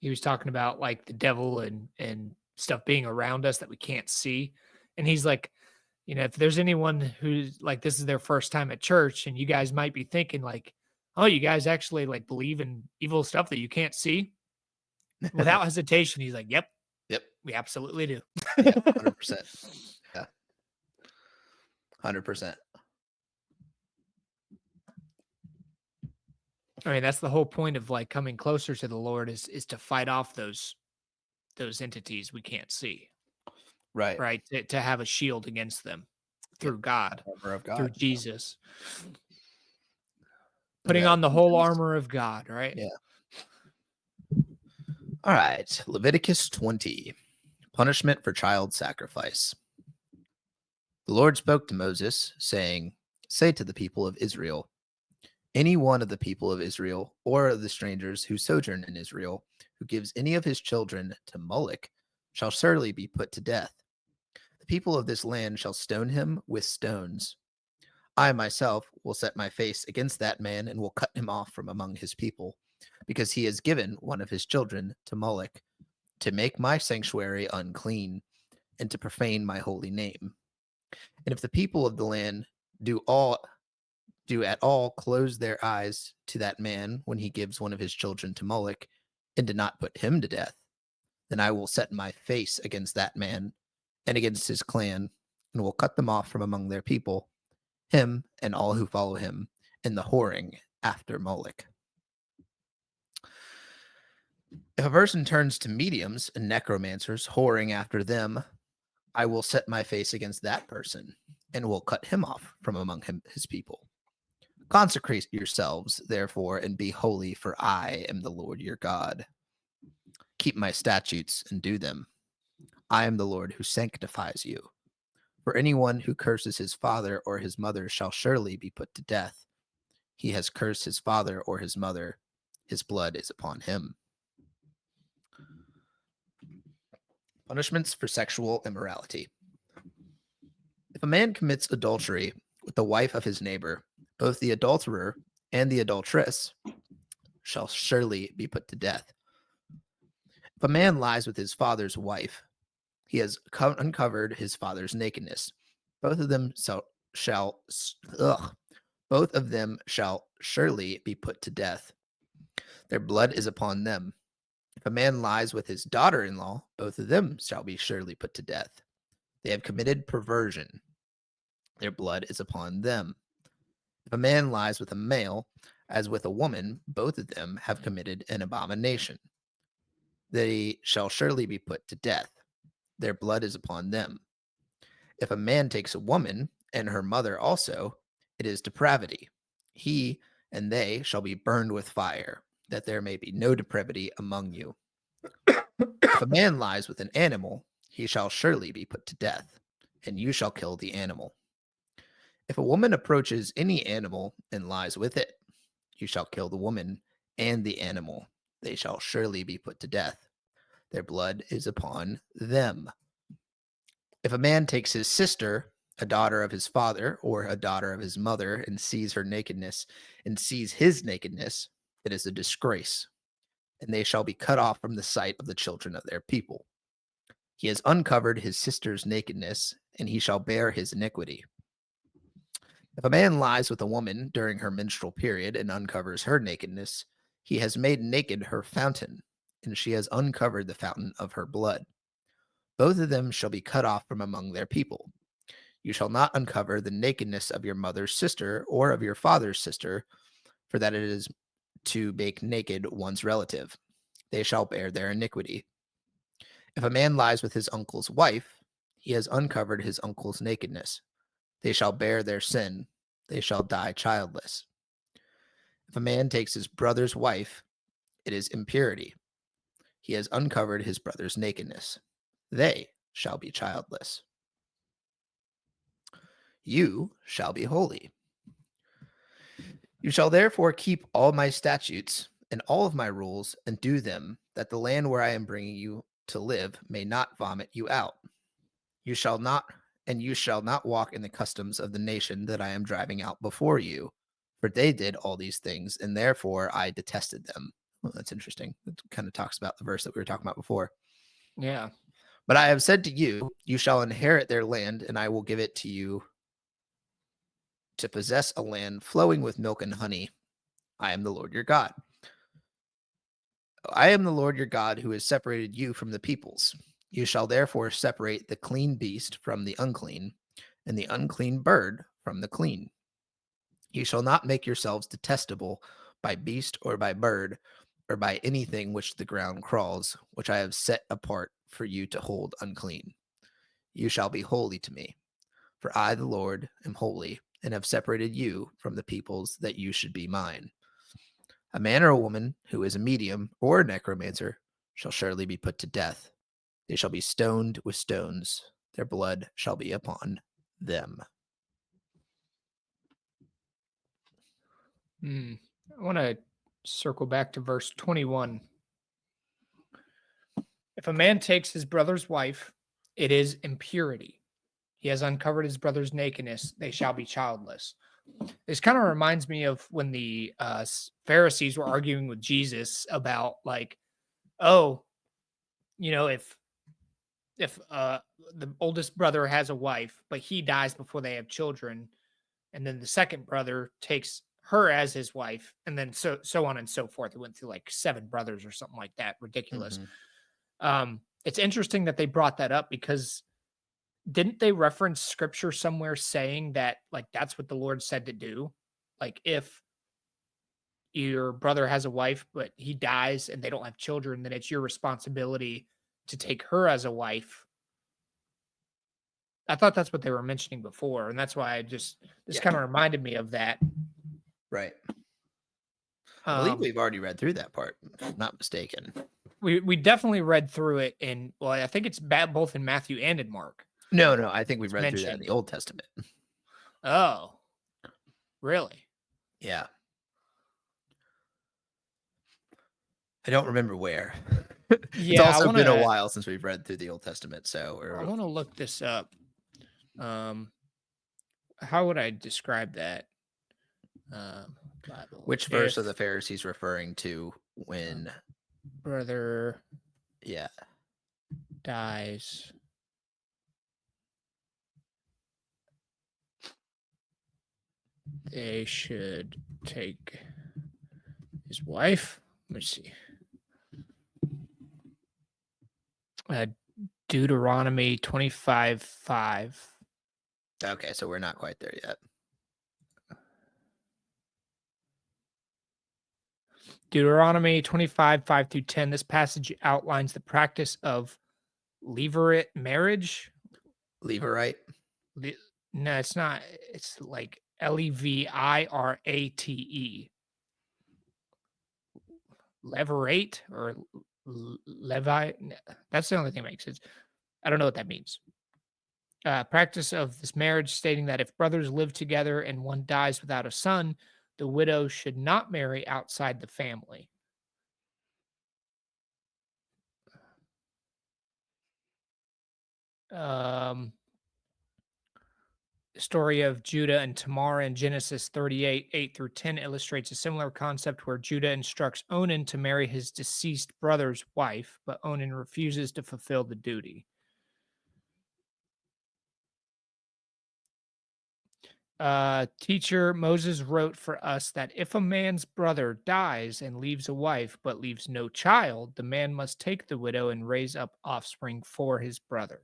He was talking about like the devil and stuff being around us that we can't see. And he's like, if there's anyone who's like this is their first time at church and you guys might be thinking like, oh, you guys actually like believe in evil stuff that you can't see? Without hesitation, he's like, yep, Yep. we absolutely do. Yeah. 100%. Yeah. 100%. I mean, that's the whole point of like coming closer to the Lord is to fight off those entities we can't see, Right. right? To have a shield against them Yep. through God, Armor of through God. Jesus, And putting that on the whole Ephesians. armor of God, right? Yeah. All right. Leviticus 20. Punishment for child sacrifice. The Lord spoke to Moses, saying, say to the people of Israel, any one of the people of Israel or of the strangers who sojourn in Israel, who gives any of his children to Moloch, shall surely be put to death. The people of this land shall stone him with stones. I myself will set my face against that man and will cut him off from among his people, because he has given one of his children to Moloch, to make my sanctuary unclean, and to profane my holy name. And if the people of the land do at all close their eyes to that man when he gives one of his children to Moloch, and do not put him to death, then I will set my face against that man and against his clan, and will cut them off from among their people, him and all who follow him, in the whoring after Moloch. If a person turns to mediums and necromancers, whoring after them, I will set my face against that person, and will cut him off from among his people. Consecrate yourselves, therefore, and be holy, for I am the Lord your God. Keep my statutes and do them. I am the Lord who sanctifies you. For anyone who curses his father or his mother shall surely be put to death. He has cursed his father or his mother. His blood is upon him. Punishments for sexual immorality. If a man commits adultery with the wife of his neighbor, both the adulterer and the adulteress shall surely be put to death. If a man lies with his father's wife, he has uncovered his father's nakedness. Both of them shall surely be put to death. Their blood is upon them. If a man lies with his daughter-in-law, both of them shall be surely put to death. They have committed perversion. Their blood is upon them. If a man lies with a male, as with a woman, both of them have committed an abomination. They shall surely be put to death. Their blood is upon them. If a man takes a woman, and her mother also, it is depravity. He and they shall be burned with fire, that there may be no depravity among you. If a man lies with an animal, he shall surely be put to death, and you shall kill the animal. If a woman approaches any animal and lies with it, you shall kill the woman and the animal. They shall surely be put to death. Their blood is upon them. If a man takes his sister, a daughter of his father, or a daughter of his mother, and sees her nakedness, and sees his nakedness, it is a disgrace, and they shall be cut off from the sight of the children of their people. He has uncovered his sister's nakedness, and he shall bear his iniquity. If a man lies with a woman during her menstrual period and uncovers her nakedness, he has made naked her fountain, and she has uncovered the fountain of her blood. Both of them shall be cut off from among their people. You shall not uncover the nakedness of your mother's sister or of your father's sister, for that it is to make naked one's relative. They shall bear their iniquity. If a man lies with his uncle's wife, he has uncovered his uncle's nakedness. They shall bear their sin. They shall die childless. If a man takes his brother's wife, it is impurity. He has uncovered his brother's nakedness. They shall be childless. You shall be holy. You shall therefore keep all my statutes and all of my rules and do them, that the land where I am bringing you to live may not vomit you out. You shall not walk in the customs of the nation that I am driving out before you, for they did all these things, and therefore I detested them. Well, that's interesting. It kind of talks about the verse that we were talking about before. Yeah. But I have said to you, you shall inherit their land, and I will give it to you to possess a land flowing with milk and honey. I am the Lord your God. I am the Lord your God who has separated you from the peoples. You shall therefore separate the clean beast from the unclean, and the unclean bird from the clean. You shall not make yourselves detestable by beast or by bird or by anything which the ground crawls, which I have set apart for you to hold unclean. You shall be holy to me, for I, the Lord, am holy, and have separated you from the peoples that you should be mine. A man or a woman who is a medium or a necromancer shall surely be put to death. They shall be stoned with stones. Their blood shall be upon them. I want to circle back to verse 21. If a man takes his brother's wife, it is impurity. He has uncovered his brother's nakedness. They shall be childless. This kind of reminds me of when the Pharisees were arguing with Jesus about, like, oh, if the oldest brother has a wife, but he dies before they have children, and then the second brother takes her as his wife, and then so on and so forth. It went through like 7 brothers or something like that. Ridiculous. Mm-hmm. It's interesting that they brought that up because didn't they reference scripture somewhere saying that, like, that's what the Lord said to do? Like, if your brother has a wife, but he dies and they don't have children, then it's your responsibility to take her as a wife. I thought that's what they were mentioning before, and that's why this Yeah. kind of reminded me of that. Right. I believe Um, we've already read through that part, if I'm not mistaken. we definitely read through it in, well, I think it's both in Matthew and in Mark. No, I think we've It's read through that in mentioned. the Old Testament. Oh, really? Yeah. I don't remember where. It's Yeah, also been a while since we've read through the Old Testament, I want to look this up. Um, how would I describe that? Bible. which verse are the If Pharisees referring to when brother yeah. dies, they should take his wife. Let me see. Uh, Deuteronomy 25:5. Okay, so we're not quite there yet. Deuteronomy 25:5 through 10. This passage outlines the practice of levirate marriage. Levirate. Le- No, it's not. It's like Levirate. Levirate or Levi. That's the only thing that makes sense. I don't know what that means. Practice of this marriage, stating that if brothers live together and one dies without a son, the widow should not marry outside the family. Um, the story of Judah and Tamar in Genesis 38, 8 through 10 illustrates a similar concept where Judah instructs Onan to marry his deceased brother's wife, but Onan refuses to fulfill the duty. Teacher, Moses wrote for us that if a man's brother dies and leaves a wife but leaves no child, the man must take the widow and raise up offspring for his brother.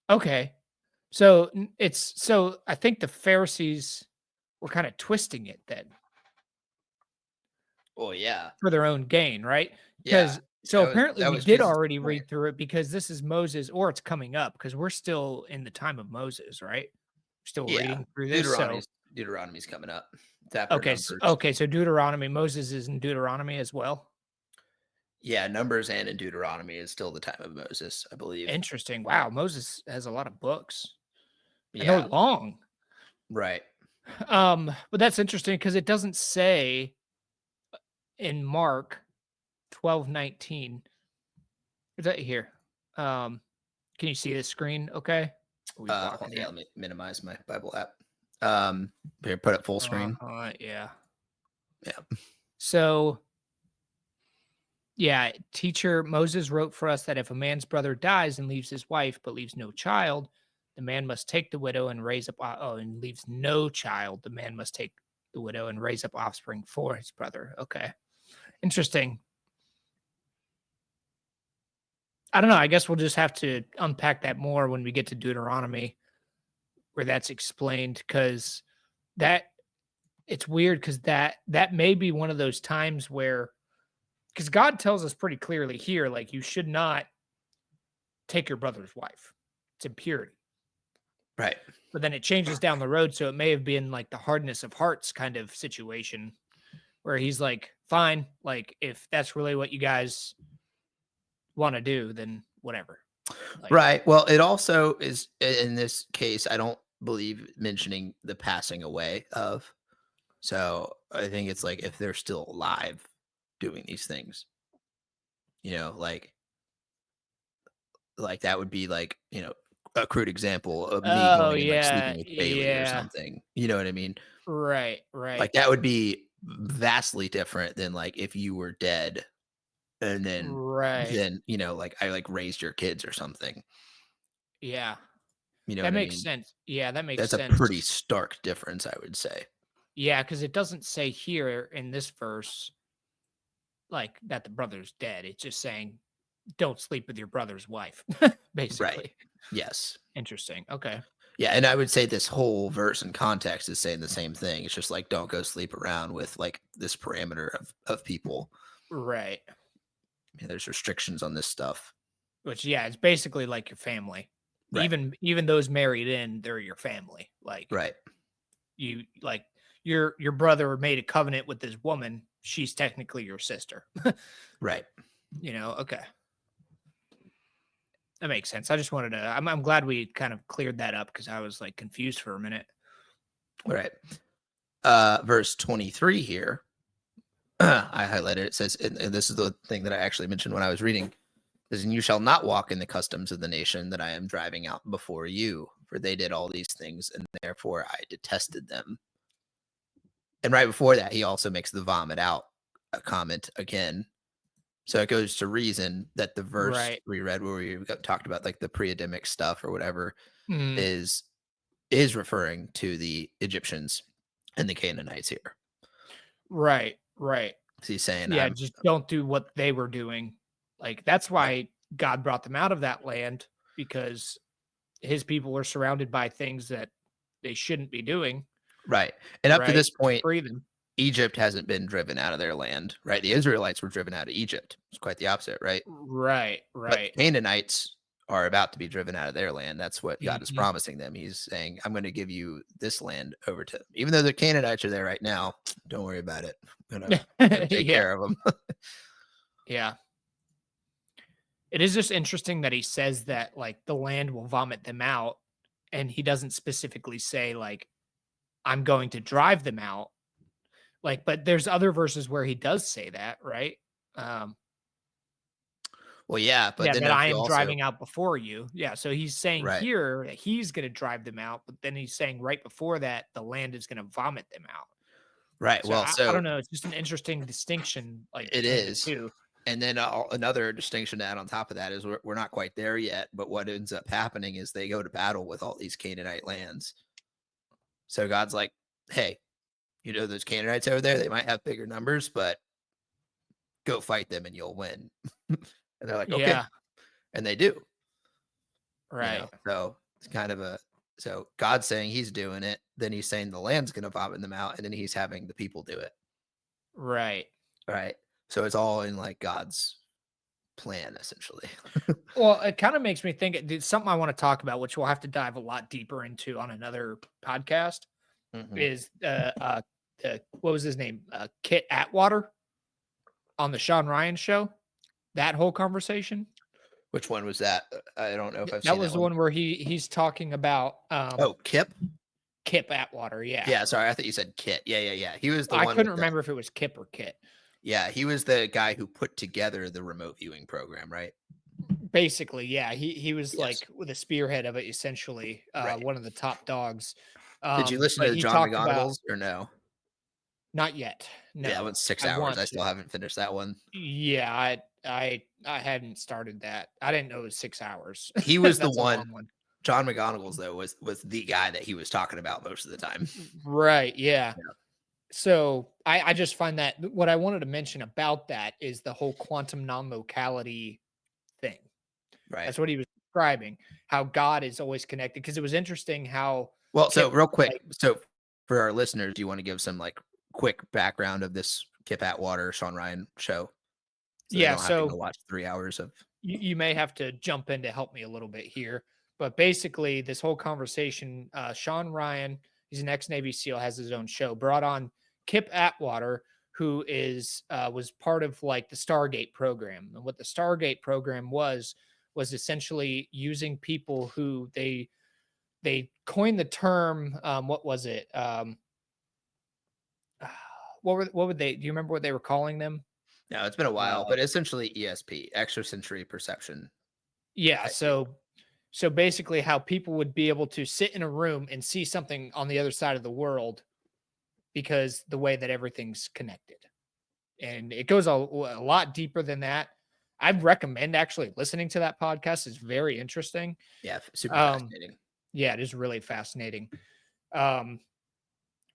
Okay. So I think the Pharisees were kind of twisting it then Oh yeah. for their own gain, right? Yeah. Because so apparently That we was did Jesus' already point. read through it because this is Moses, or it's coming up because we're still in the time of Moses, right? Still Yeah. reading through this. So Deuteronomy's coming up. It's after okay, Numbers. so Deuteronomy, Moses is in Deuteronomy as well. Yeah, Numbers and in Deuteronomy is still the time of Moses, I believe. Interesting. Wow, Moses has a lot of books, and they're Yeah. long. Right. But that's interesting because it doesn't say in Mark 12:19. Is that here? Can you see the screen? Okay. Are we blocking Yeah, that? let me minimize my Bible app. Here, put it full screen. Yeah. Yeah. So, yeah, teacher Moses wrote for us that if a man's brother dies and leaves his wife but leaves no child, the man must take the widow and raise up. And leaves no child, the man must take the widow and raise up offspring for his brother. Okay, interesting. I don't know. I guess we'll just have to unpack that more when we get to Deuteronomy, where that's explained. Because that it's weird. Because that may be one of those times where, because God tells us pretty clearly here, like you should not take your brother's wife. It's impurity. Right. But then it changes down the road, so it may have been like the hardness of hearts kind of situation where he's like, fine, like if that's really what you guys want to do, then whatever. Like, Right. Well, it also is in this case, I don't believe mentioning the passing away of. So I think it's like if they're still alive doing these things, like that would be like, a crude example of me oh going and like yeah, sleeping with Bailey or yeah, something. You know what I mean? right, right, Like that would be vastly different than like if you were dead and then right, then, like I like raised your kids or something. yeah. You know That what I makes mean? sense. Yeah, that makes That's a pretty sense. stark difference, I would say. Yeah, because it doesn't say here in this verse like that the brother's dead. It's just saying don't sleep with your brother's wife, Right. basically. Yes. Interesting. Okay. Yeah, and I would say this whole verse and context is saying the same thing. It's just like don't go sleep around with like this parameter of people. Right. Yeah, there's restrictions on this stuff. Which yeah, it's basically like your family. Right. Even those married in, they're your family. Like Right. you like your brother made a covenant with this woman, she's technically your sister. Right. Okay. That makes sense. I just wanted to I'm glad we kind of cleared that up because I was like confused for a minute. Right. Verse 23 here. I highlighted it. It says, and this is the thing that I actually mentioned when I was reading. It says, and you shall not walk in the customs of the nation that I am driving out before you, for they did all these things, and therefore I detested them. And right before that, he also makes the vomit out a comment again. So it goes to reason that the verse Right. we read where we talked about like the pre-Adamic stuff or whatever Mm, is referring to the Egyptians and the Canaanites here. right. Right. So he's saying Yeah, I'm just don't do what they were doing. Like that's right, why God brought them out of that land because his people were surrounded by things that they shouldn't be doing, right. And up to right? this To point, free them. Egypt hasn't been driven out of their land, right? The Israelites were driven out of Egypt. It's quite the opposite, right? Right, But right. the Canaanites are about to be driven out of their land. That's what God is Mhm. promising them. He's saying, I'm going to give you this land over to them. Even though the Canaanites are there right now, don't worry about it. I'm gonna take Yeah, care of them. yeah. It is just interesting that he says that, like, the land will vomit them out, and he doesn't specifically say, like, "I'm going to drive them out." Like, but there's other verses where he does say that, right? Um, Well, yeah, but yeah, then that I if you am also driving out before you. Yeah, so he's saying right, here that he's gonna drive them out, but then he's saying right before that, the land is gonna vomit them out. right. So Well, I don't so know, it's just an interesting distinction, like, it between the is. 2. And then another distinction to add on top of that is we're not quite there yet. But what ends up happening is they go to battle with all these Canaanite lands. So God's like, hey, those Canaanites over there, they might have bigger numbers, but go fight them and you'll win. And they're like, okay. Yeah, And they do, right, so it's kind of so God's saying he's doing it. Then he's saying the land's going to vomit them out. And then he's having the people do it. right. Right. So it's all in like God's plan, essentially. Well, it kinda makes me think it's something I wanna talk about, which we'll have to dive a lot deeper into on another podcast, hmm is, what was his name? Kit Atwater on the Sean Ryan show, that whole conversation. Which one was that? I don't know if I've That seen that was the one. one where he's talking about, Oh, Kip. Kip Atwater, yeah. Yeah, sorry, I thought you said Kit. Yeah, yeah, yeah. He was the I one couldn't with the remember if it was Kip or Kit. yeah, he was the guy who put together the remote viewing program, right? Basically, yeah, he was, Yes. like, the spearhead of it essentially, Right. one of the top dogs, Did you listen but to he John talked about McGonigal's or no? Not yet. Yeah, that No, one's 6 I hours. want I to. still haven't finished that one. Yeah, I hadn't started that. I didn't know it was 6 hours. He was the That's a one. long one. John McGonagall's though was the guy that he was talking about most of the time. Right. Yeah. Yeah. So I just find that what I wanted to mention about that is the whole quantum non-locality thing. Right. That's what he was describing, how God is always connected. Because it was interesting how Well, so Kip real like quick, so for our listeners, do you want to give some like quick background of this Kip Atwater, Sean Ryan show so they yeah, don't have to so go watch 3 hours of you may have to jump in to help me a little bit here. But basically, this whole conversation, Sean Ryan, he's an ex-Navy SEAL, has his own show, brought on Kip Atwater, who is was part of like the Stargate program. And what the Stargate program was essentially using people who they coined the term. What was it? What would they? Do you remember what they were calling them? no, it's been a while, Uh, but essentially ESP, extrasensory perception yeah. type people. So basically, how people would be able to sit in a room and see something on the other side of the world because the way that everything's connected, and it goes a lot deeper than that. I'd recommend actually listening to that podcast. It's very interesting. Yeah, super Um, fascinating. yeah, it is really fascinating. Um,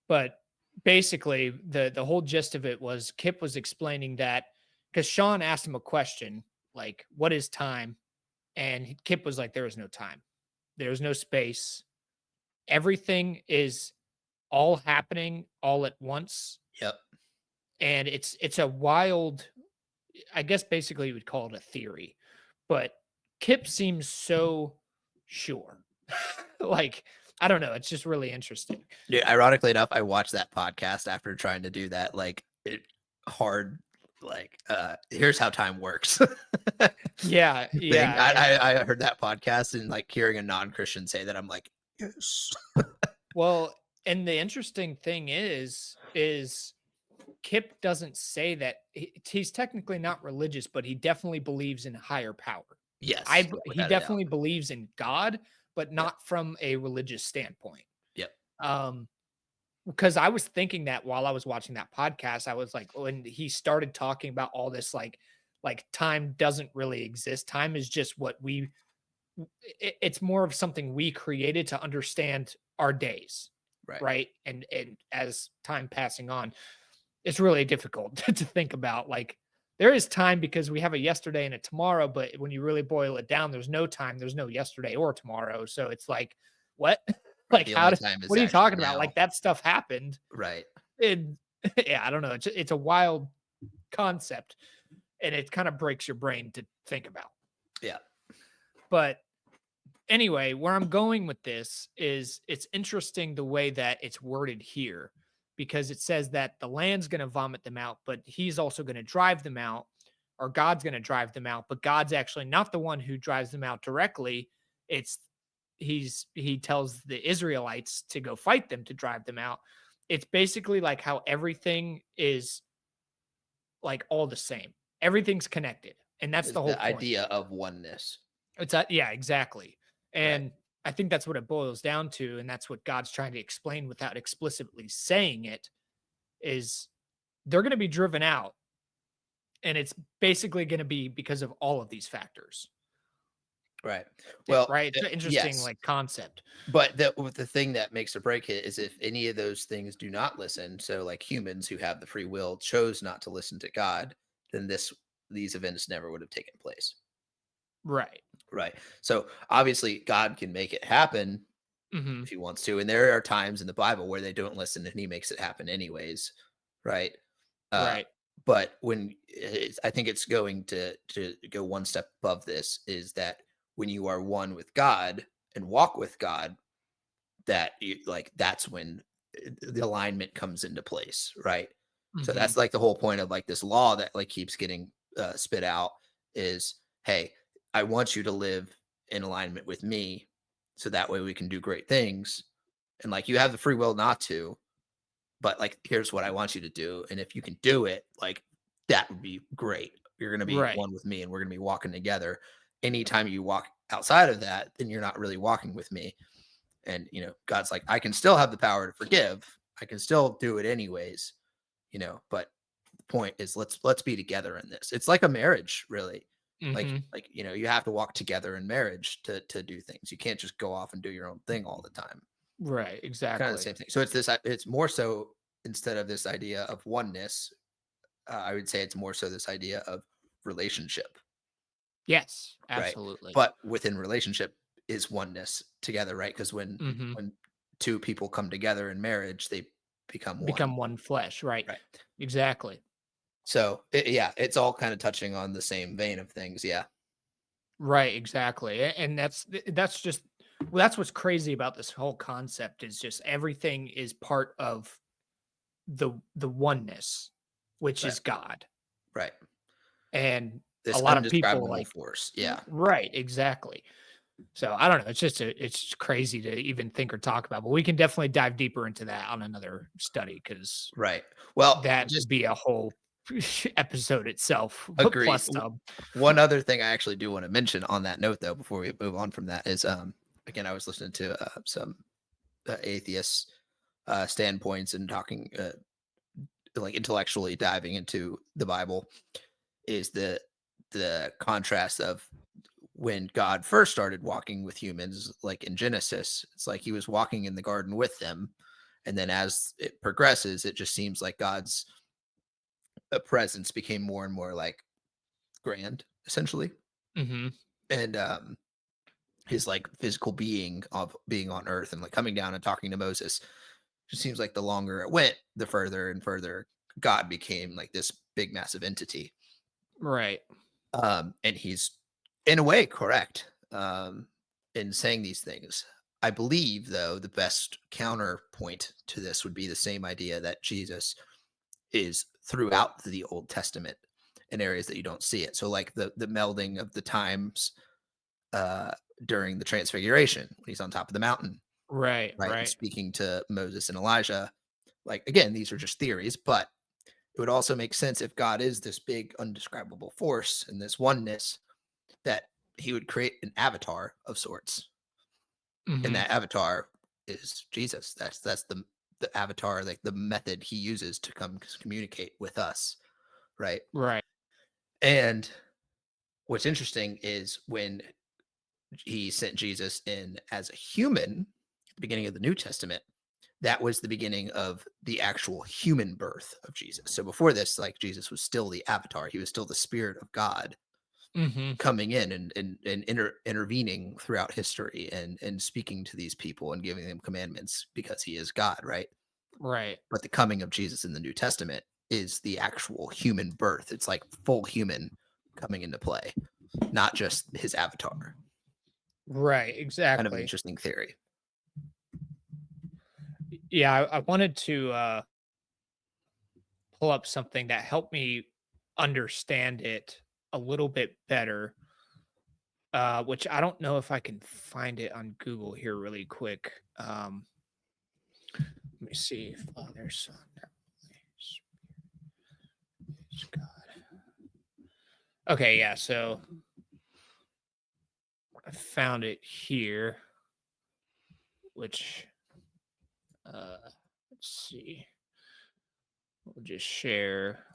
but basically, the whole gist of it was Kip was explaining that because Sean asked him a question like, "What is time?" And Kip was like, "There is no time. There is no space. Everything is all happening all at once." Yep. And it's a wild, I guess basically you would call it a theory, but Kip seems so sure. Like, I don't know, it's just really interesting. Yeah, ironically enough, I watched that podcast after trying to do that hard here's how time works Yeah, thing. yeah, and I heard that podcast and like hearing a non-Christian say that I'm like, yes. well, and the interesting thing is Kip doesn't say that he's technically not religious, but he definitely believes in higher power. Yes, yeah, He without a doubt. definitely believes in God, but Yep. not from a religious standpoint. Yep. Um, because I was thinking that while I was watching that podcast, I was like, when he started talking about all this, like time doesn't really exist. Time is just what it's more of something we created to understand our days, Right. right? And as time passing on, it's really difficult to think about. Like there is time because we have a yesterday and a tomorrow, but when you really boil it down, there's no time, there's no yesterday or tomorrow. So it's like, what? Right. Like The how only do time is what are you actually talking about? now. Like that stuff happened. Right. And yeah, I don't know. It's a wild concept and it kind of breaks your brain to think about. Yeah. But anyway, where I'm going with this is it's interesting the way that it's worded here because it says that the land's going to vomit them out, but he's also going to drive them out, or God's going to drive them out, but God's actually not the one who drives them out directly. It's he tells the Israelites to go fight them to drive them out. It's basically like how everything is like all the same. Everything's connected. And that's Is the whole the point. idea of oneness. It's yeah, exactly. Right. And I think that's what it boils down to, and that's what God's trying to explain without explicitly saying it, is they're gonna be driven out, and it's basically gonna be because of all of these factors. Right. Well, Right? It's an interesting, yes. like, concept. But the thing that makes or break it is if any of those things do not listen, so like humans who have the free will chose not to listen to God, then these events never would have taken place. Right. Right. So obviously God can make it happen Mhm. if he wants to. And there are times in the Bible where they don't listen and he makes it happen anyways. Right. Uh, Right. but I think it's going to go one step above this is that when you are one with God and walk with God, that's when the alignment comes into place, right? So Mhm. that's like the whole point of like this law that like keeps getting spit out is, hey, I want you to live in alignment with me, so that way we can do great things. And like you have the free will not to, but like here's what I want you to do, and if you can do it, like that would be great. You're gonna be Right. one with me, and we're gonna be walking together. Anytime you walk outside of that, then you're not really walking with me. And, God's like, I can still have the power to forgive. I can still do it anyways. but the point is let's be together in this. It's like a marriage, really. Mhm. You have to walk together in marriage to do things. You can't just go off and do your own thing all the time. Right, Kind of the exactly. same thing. So it's more so, instead of this idea of oneness, I would say it's more so this idea of relationship, Yes, right? absolutely. But within relationship is oneness together, right? Because Mhm. when two people come together in marriage, they become one, Become one flesh, right. right? Exactly. So yeah, it's all kind of touching on the same vein of things. Yeah, Right, exactly. And that's just well, that's what's crazy about this whole concept is just everything is part of the oneness, which right, is God. right. And a This lot of people undescribable like force. Yeah, right, exactly. So I don't know. It's just crazy to even think or talk about, but we can definitely dive deeper into that on another study because right. Well, that would just be a whole episode itself, agreed. plus some. One other thing I actually do want to mention on that note, though, before we move on from that, is again, I was listening to some atheist standpoints and talking like intellectually diving into the Bible, is the contrast of when God first started walking with humans, like in Genesis. It's like he was walking in the garden with them, and then as it progresses, it just seems like God's presence became more and more like grand, essentially, Mhm. and his like physical being of being on earth and like coming down and talking to Moses. Just seems like the longer it went, the further and further God became like this big massive entity. Right. And he's in a way correct in saying these things. I believe, though, the best counterpoint to this would be the same idea that Jesus is throughout the Old Testament in areas that you don't see it. So, like the melding of the times uh, during the Transfiguration when he's on top of the mountain, Right, right, and right. speaking to Moses and Elijah. Like again, these are just theories, but it would also make sense if God is this big undescribable force and this oneness, that he would create an avatar of sorts, and Mhm. that avatar is Jesus. That's the avatar, like the method he uses to come communicate with us, right? Right. And what's interesting is when he sent Jesus in as a human at the beginning of the New Testament, that was the beginning of the actual human birth of Jesus. So before this, like Jesus was still the avatar, he was still the spirit of God Mhm. coming in and intervening throughout history and speaking to these people and giving them commandments because he is God, right? Right. But the coming of Jesus in the New Testament is the actual human birth. It's like full human coming into play, not just his avatar. Right, Kind of an exactly. interesting theory. Yeah, I wanted to pull up something that helped me understand it a little bit better. Which I don't know if I can find it on Google here really quick. Let me see. Father, Son, Holy Spirit is God. Okay, yeah. So I found it here. Which let's see. We'll just share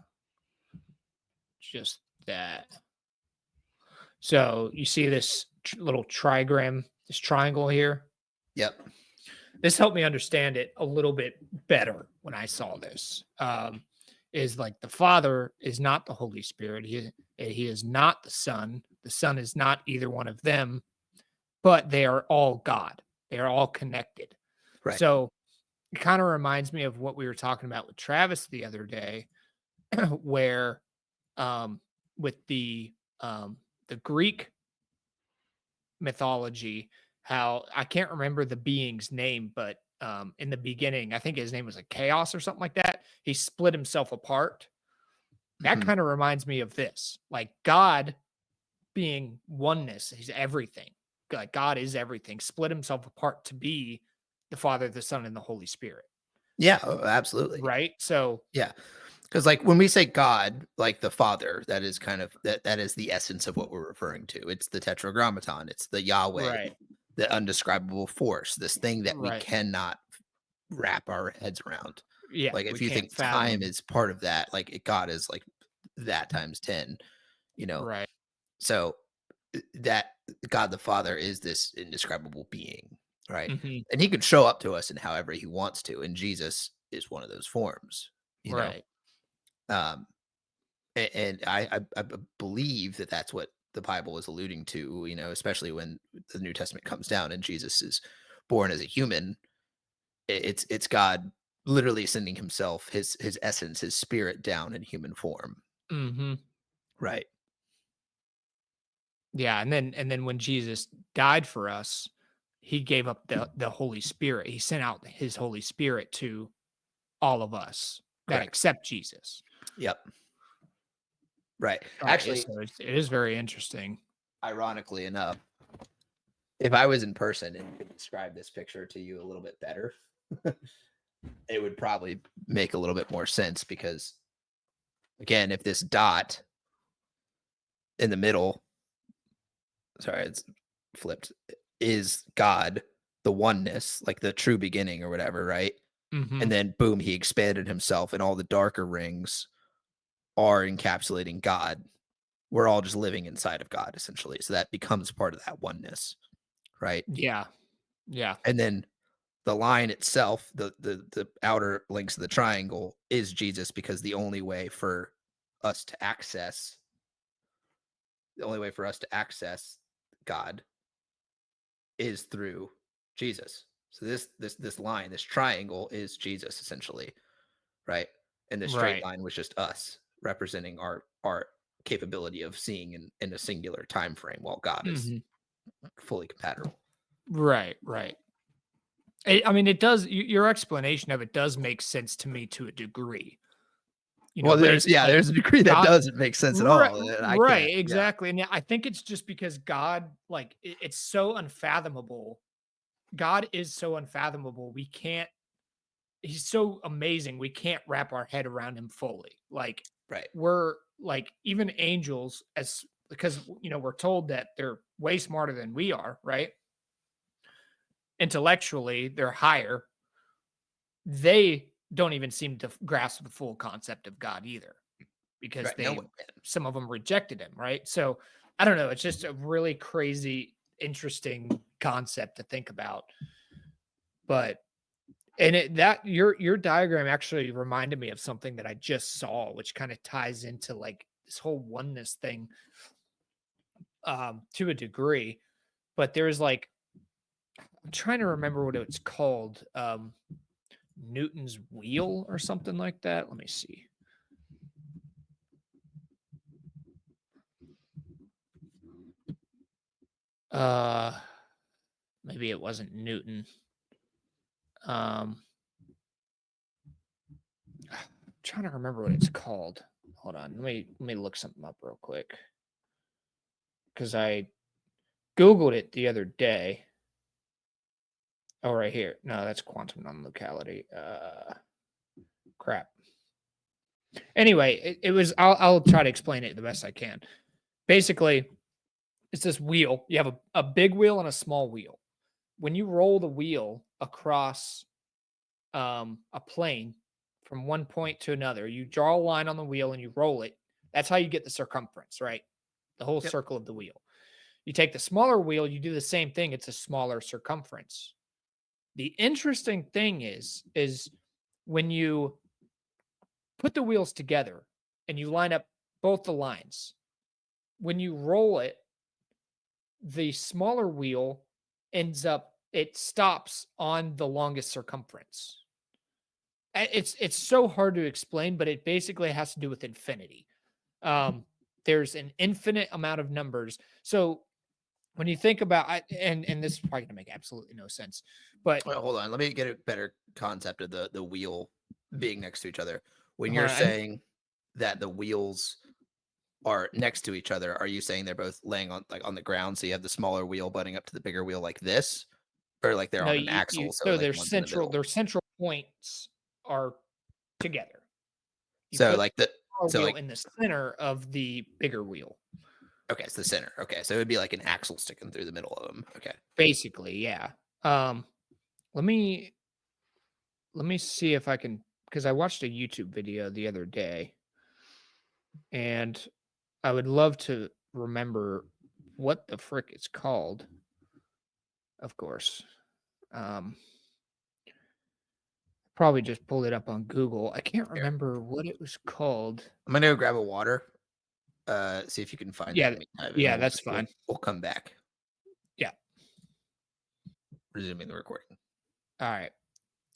just that. So you see this little trigram, this triangle here. Yep. This helped me understand it a little bit better when I saw this. Is like the Father is not the Holy Spirit. He is not the Son. The Son is not either one of them, but they are all God. They are all connected. Right. So it kind of reminds me of what we were talking about with Travis the other day, where um, with the Greek mythology, how I can't remember the being's name, but in the beginning, I think his name was like Chaos or something like that. He split himself apart. That Mhm. kind of reminds me of this, like God being oneness. He's everything. Like God is everything. Split himself apart to be the Father, the Son, and the Holy Spirit. Yeah, absolutely. Right. So Yeah. Because like when we say God, like the Father, that is kind of that is the essence of what we're referring to. It's the Tetragrammaton. It's the Yahweh, right, the undescribable force, this thing that we right, cannot wrap our heads around. Yeah, Like, we if you can't think time fathom. is part of that, like, God is like that times 10, you know? Right. So that God the Father is this indescribable being, right? Mhm. And he can show up to us in however he wants to. And Jesus is one of those forms, you know? Right. Um, and I believe that that's what the Bible is alluding to, you know, especially when the New Testament comes down and Jesus is born as a human. It's God literally sending himself, his essence, his spirit down in human form, Mhm. right? Yeah, and then when Jesus died for us, he gave up the Holy Spirit. He sent out his Holy Spirit to all of us that Correct. accept Jesus. Yep. Right. Yeah, Actually, so it is very interesting. ironically enough, if I was in person and could describe this picture to you a little bit better, it would probably make a little bit more sense because, again, if this dot in the middle, sorry, it's flipped, is God, the oneness, like the true beginning or whatever, right? And Mhm. then boom, he expanded himself, and all the darker rings are encapsulating God. We're all just living inside of God, essentially. So that becomes part of that oneness, right? Yeah. Yeah. And then the line itself, the outer links of the triangle is Jesus because us to access the only way for us to access God is through Jesus. So this line, this triangle is Jesus essentially, right? And the straight Right. line was just us representing our capability of seeing in a singular time frame while God is Mhm. fully compatible. Right, right. I mean, it does your explanation of it does make sense to me to a degree, Well, based on there's a degree that God. doesn't make sense at Right, all. And I right, can't, yeah, exactly, and yeah, I think it's just because God, it's so unfathomable. God is so unfathomable, we can't he's so amazing, we can't wrap our head around him fully. Like, right, we're like, even angels, as because, we're told that they're way smarter than we are, right? Intellectually, they're higher. They don't even seem to grasp the full concept of God either, because right. No one can. some of them rejected him, right? So, I don't know, it's just a really crazy, interesting concept to think about. But that your diagram actually reminded me of something that I just saw, which kind of ties into like this whole oneness thing, to a degree. But there's like, I'm trying to remember what it's called, Newton's wheel or something like that. Let me see. Uh Maybe it wasn't Newton. Um I'm trying to remember what it's called. Hold on. Let me look something up real quick, cuz I googled it the other day. Oh, right here. No, that's quantum non-locality. Crap. Anyway, it was. I'll try to explain it the best I can. Basically, it's this wheel. You have a big wheel and a small wheel. When you roll the wheel across a plane from one point to another, you draw a line on the wheel and you roll it. That's how you get the circumference, right? The whole Yep. circle of the wheel. You take the smaller wheel, you do the same thing. It's a smaller circumference. The interesting thing is when you put the wheels together and you line up both the lines, when you roll it, the smaller wheel it stops on the longest circumference. It's so hard to explain, but it basically has to do with infinity. Um, there's an infinite amount of numbers. So when you think about and this is probably gonna make absolutely no sense, but Well, hold on. Let me get a better concept of the wheel being next to each other. When hold you're on, saying that the wheels are next to each other, are you saying they're both laying on like on the ground, so you have the smaller wheel butting up to the bigger wheel like this, or like they're no, on an axle, so so like one's in the middle? their central points are together. You So put the like the smaller so wheel like in the center of the bigger wheel. okay, it's the center. Okay, so it would be like an axle sticking through the middle of them. Okay, Basically, yeah. Um, let me see if I can. because I watched a YouTube video the other day, and I would love to remember what the frick it's called, of course. Um, Probably just pulled it up on Google. I can't Here, remember what it was called. I'm gonna go grab a water. See if you can find that Yeah, in the meantime, and yeah, then that's we'll fine. we'll come back, Yeah. resuming the recording. All right.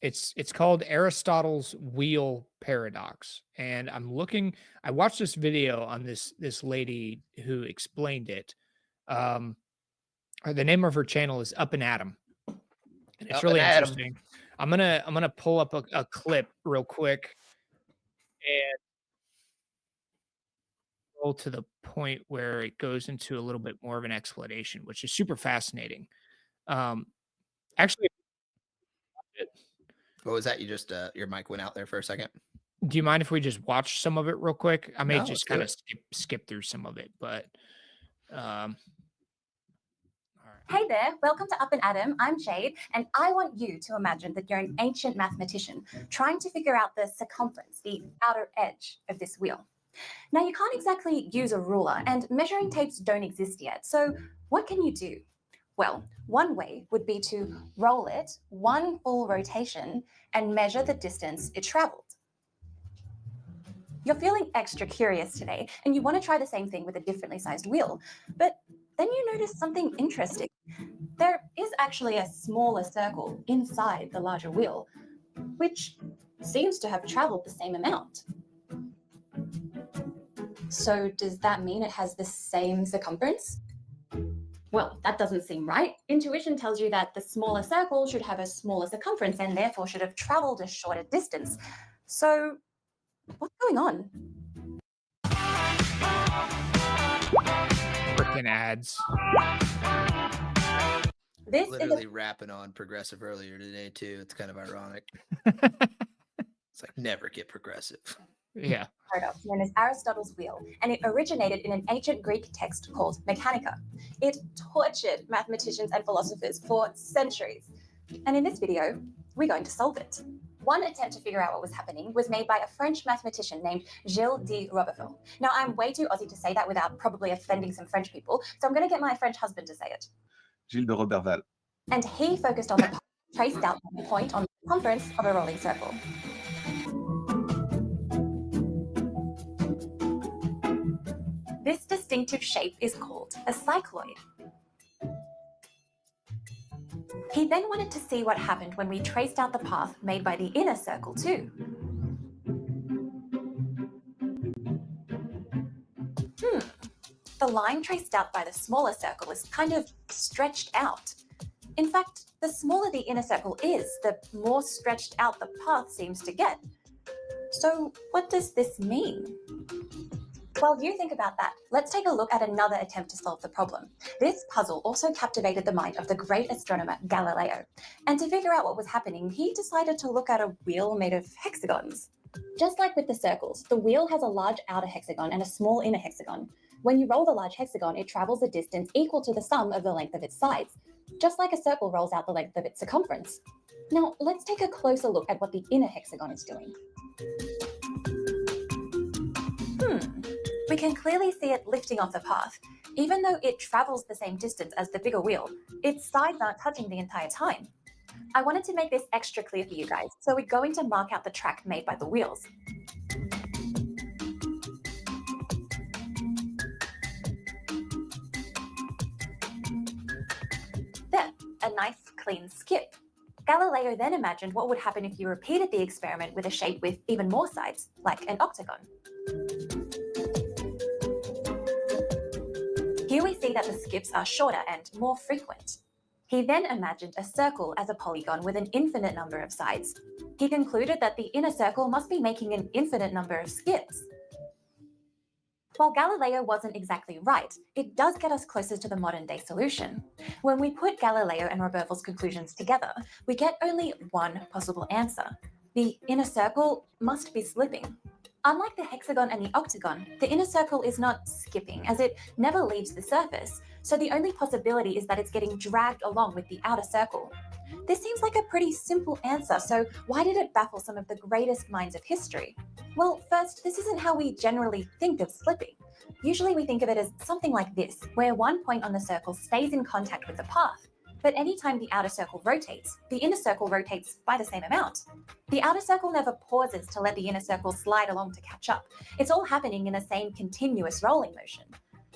It's called Aristotle's wheel paradox. And I watched this video on this lady who explained it. Um the name of her channel is Up and Atom. And it's Up and really at 'em. interesting. I'm gonna pull up a clip real quick and go to the point where it goes into a little bit more of an explanation, which is super fascinating. Um Actually, What was that? You just your mic went out there for a second. do you mind if we just watch some of it real quick? I may No, let's just do kind of it. skip through some of it, but um, all right. Hey there, welcome to Up and Adam. I'm Jade, and I want you to imagine that you're an ancient mathematician trying to figure out the circumference, the outer edge of this wheel. Now, you can't exactly use a ruler, and measuring tapes don't exist yet. So, what can you do? Well, one way would be to roll it one full rotation and measure the distance it traveled. You're feeling extra curious today, and you want to try the same thing with a differently sized wheel. But then you notice something interesting. There is actually a smaller circle inside the larger wheel, which seems to have traveled the same amount. So does that mean it has the same circumference? Well, that doesn't seem right. Intuition tells you that the smaller circle should have a smaller circumference and therefore should have traveled a shorter distance. So what's going on? Freaking ads. This Literally rapping on progressive earlier today too. It's kind of ironic. It's like never get progressive. Yeah. paradox known as Aristotle's wheel, and it originated in an ancient Greek text called Mechanica. It tortured mathematicians and philosophers for centuries. And in this video, we're going to solve it. One attempt to figure out what was happening was made by a French mathematician named Gilles de Roberval. Now, I'm way too Aussie to say that without probably offending some French people, so I'm going to get my French husband to say it. Gilles de Roberval. And he focused on the traced out point on the circumference of a rolling circle. This distinctive shape is called a cycloid. He then wanted to see what happened when we traced out the path made by the inner circle too. The line traced out by the smaller circle is kind of stretched out. In fact, the smaller the inner circle is, the more stretched out the path seems to get. So what does this mean? While you think about that, let's take a look at another attempt to solve the problem. This puzzle also captivated the mind of the great astronomer Galileo. And to figure out what was happening, he decided to look at a wheel made of hexagons. Just like with the circles, the wheel has a large outer hexagon and a small inner hexagon. When you roll the large hexagon, it travels a distance equal to the sum of the length of its sides, just like a circle rolls out the length of its circumference. Now, let's take a closer look at what the inner hexagon is doing. We can clearly see it lifting off the path. Even though it travels the same distance as the bigger wheel, its sides aren't touching the entire time. I wanted to make this extra clear for you guys, so we're going to mark out the track made by the wheels. There, a nice clean skip. Galileo then imagined what would happen if you repeated the experiment with a shape with even more sides, like an octagon. Here we see that the skips are shorter and more frequent. He then imagined a circle as a polygon with an infinite number of sides. He concluded that the inner circle must be making an infinite number of skips. While Galileo wasn't exactly right, it does get us closer to the modern-day solution. When we put Galileo and Roberval's conclusions together, we get only one possible answer. The inner circle must be slipping. Unlike the hexagon and the octagon, the inner circle is not skipping, as it never leaves the surface, so the only possibility is that it's getting dragged along with the outer circle. This seems like a pretty simple answer, so why did it baffle some of the greatest minds of history? Well, first, this isn't how we generally think of slipping. Usually we think of it as something like this, where one point on the circle stays in contact with the path. But anytime the outer circle rotates, the inner circle rotates by the same amount. The outer circle never pauses to let the inner circle slide along to catch up. It's all happening in the same continuous rolling motion.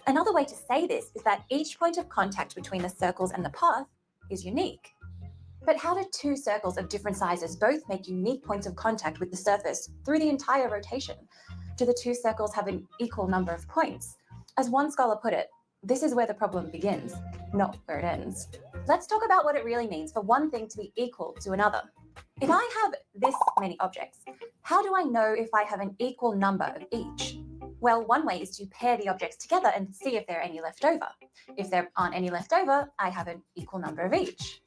Another way to say this is that each point of contact between the circles and the path is unique. But how do two circles of different sizes both make unique points of contact with the surface through the entire rotation? Do the two circles have an equal number of points? As one scholar put it, this is where the problem begins, not where it ends. Let's talk about what it really means for one thing to be equal to another. If I have this many objects, how do I know if I have an equal number of each? Well, one way is to pair the objects together and see if there are any left over. If there aren't any left over, I have an equal number of each.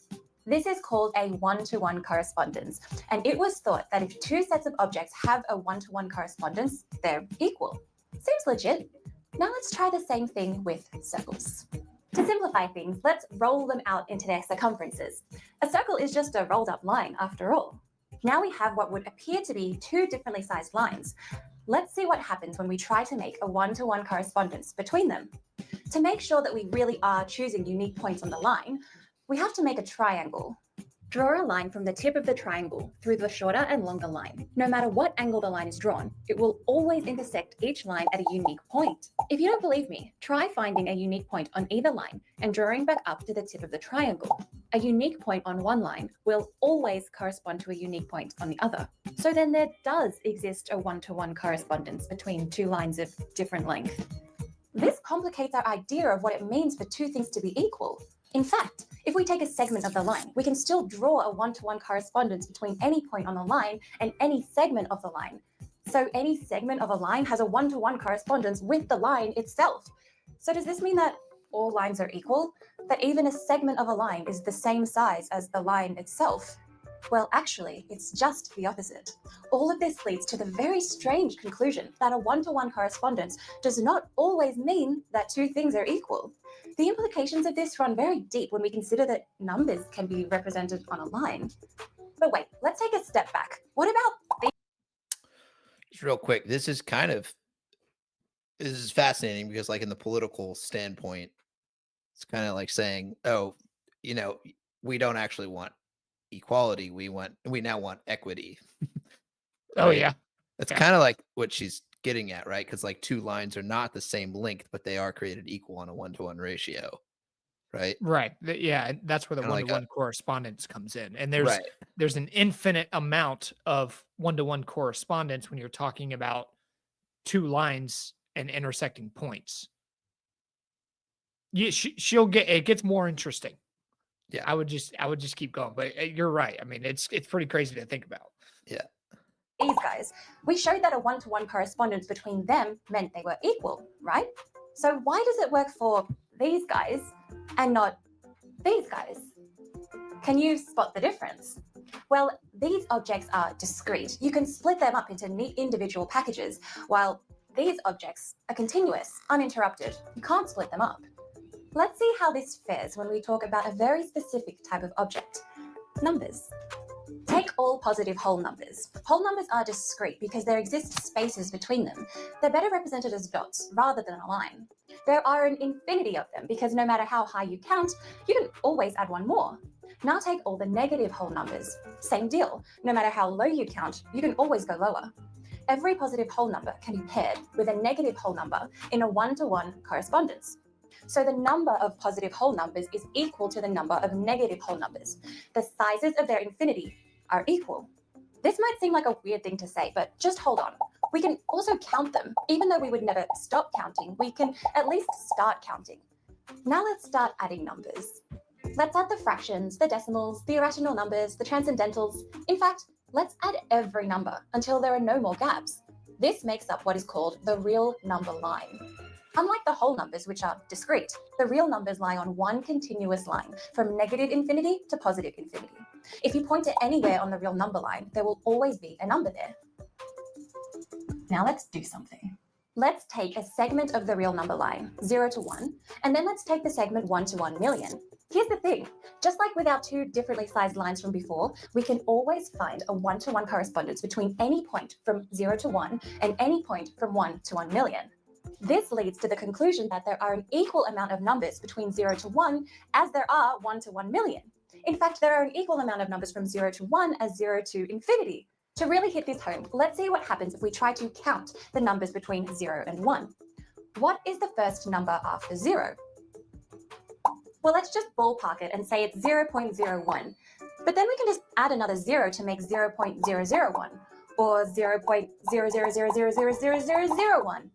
This is called a one-to-one correspondence, and it was thought that if two sets of objects have a one-to-one correspondence, they're equal. Seems legit. Now let's try the same thing with circles. To simplify things, let's roll them out into their circumferences. A circle is just a rolled up line after all. Now we have what would appear to be two differently sized lines. Let's see what happens when we try to make a one-to-one correspondence between them. To make sure that we really are choosing unique points on the line, we have to make a triangle. Draw a line from the tip of the triangle through the shorter and longer line. No matter what angle the line is drawn, it will always intersect each line at a unique point. If you don't believe me, try finding a unique point on either line and drawing back up to the tip of the triangle. A unique point on one line will always correspond to a unique point on the other. So then there does exist a one-to-one correspondence between two lines of different length. This complicates our idea of what it means for two things to be equal. In fact, if we take a segment of the line, we can still draw a one-to-one correspondence between any point on the line and any segment of the line. So any segment of a line has a one-to-one correspondence with the line itself. So does this mean that all lines are equal? That even a segment of a line is the same size as the line itself? Well, actually, it's just the opposite. All of this leads to the very strange conclusion that a one-to-one correspondence does not always mean that two things are equal. The implications of this run very deep when we consider that numbers can be represented on a line. But wait, let's take a step back. What about the... Just real quick, this is fascinating because, like, in the political standpoint, it's kind of like saying, oh, we don't actually want equality. We now want equity. Oh, Right? yeah. That's Yeah. kind of like what she's getting at, right? Because like two lines are not the same length, but they are created equal on a one-to-one ratio, right? Right. Yeah. That's where the Kinda like one-to-one correspondence comes in. And Right. there's an infinite amount of one-to-one correspondence when you're talking about two lines and intersecting points. It gets more interesting. Yeah. I would just keep going. But you're right. I mean, it's pretty crazy to think about. Yeah. these guys? We showed that a one-to-one correspondence between them meant they were equal, right? So why does it work for these guys and not these guys? Can you spot the difference? Well, these objects are discrete. You can split them up into neat individual packages, while these objects are continuous, uninterrupted. You can't split them up. Let's see how this fares when we talk about a very specific type of object, numbers. Take all positive whole numbers. Whole numbers are discrete because there exist spaces between them. They're better represented as dots rather than a line. There are an infinity of them because no matter how high you count, you can always add one more. Now take all the negative whole numbers. Same deal. No matter how low you count, you can always go lower. Every positive whole number can be paired with a negative whole number in a one-to-one correspondence. So the number of positive whole numbers is equal to the number of negative whole numbers. The sizes of their infinity are equal. This might seem like a weird thing to say, but just hold on. We can also count them. Even though we would never stop counting, we can at least start counting. Now let's start adding numbers. Let's add the fractions, the decimals, the irrational numbers, the transcendentals. In fact, let's add every number until there are no more gaps. This makes up what is called the real number line. Unlike the whole numbers, which are discrete, the real numbers lie on one continuous line from negative infinity to positive infinity. If you point to anywhere on the real number line, there will always be a number there. Now let's do something. Let's take a segment of the real number line, 0 to 1, and then let's take the segment 1 to 1 million. Here's the thing, just like with our two differently sized lines from before, we can always find a 1-to-1 correspondence between any point from 0 to 1 and any point from 1 to 1 million. This leads to the conclusion that there are an equal amount of numbers between 0 to 1 as there are 1 to 1 million. In fact, there are an equal amount of numbers from 0 to 1 as 0 to infinity. To really hit this home, let's see what happens if we try to count the numbers between 0 and 1. What is the first number after 0? Well, let's just ballpark it and say it's 0.01. But then we can just add another 0 to make 0.001 or 0.000000001.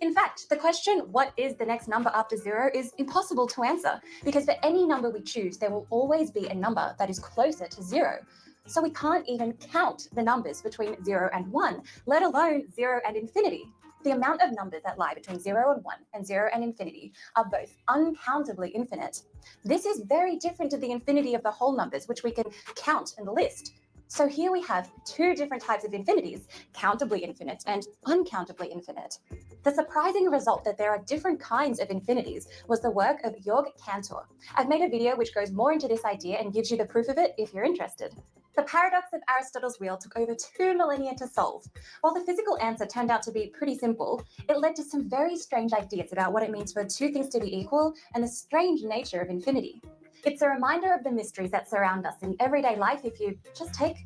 In fact, the question, what is the next number after 0, is impossible to answer because for any number we choose, there will always be a number that is closer to 0. So we can't even count the numbers between 0 and 1, let alone 0 and infinity. The amount of numbers that lie between 0 and 1 and 0 and infinity are both uncountably infinite. This is very different to the infinity of the whole numbers, which we can count and list. So here we have two different types of infinities, countably infinite and uncountably infinite. The surprising result that there are different kinds of infinities was the work of Jörg Cantor. I've made a video which goes more into this idea and gives you the proof of it if you're interested. The paradox of Aristotle's wheel took over 2 millennia to solve. While the physical answer turned out to be pretty simple, it led to some very strange ideas about what it means for two things to be equal and the strange nature of infinity. It's a reminder of the mysteries that surround us in everyday life if you just take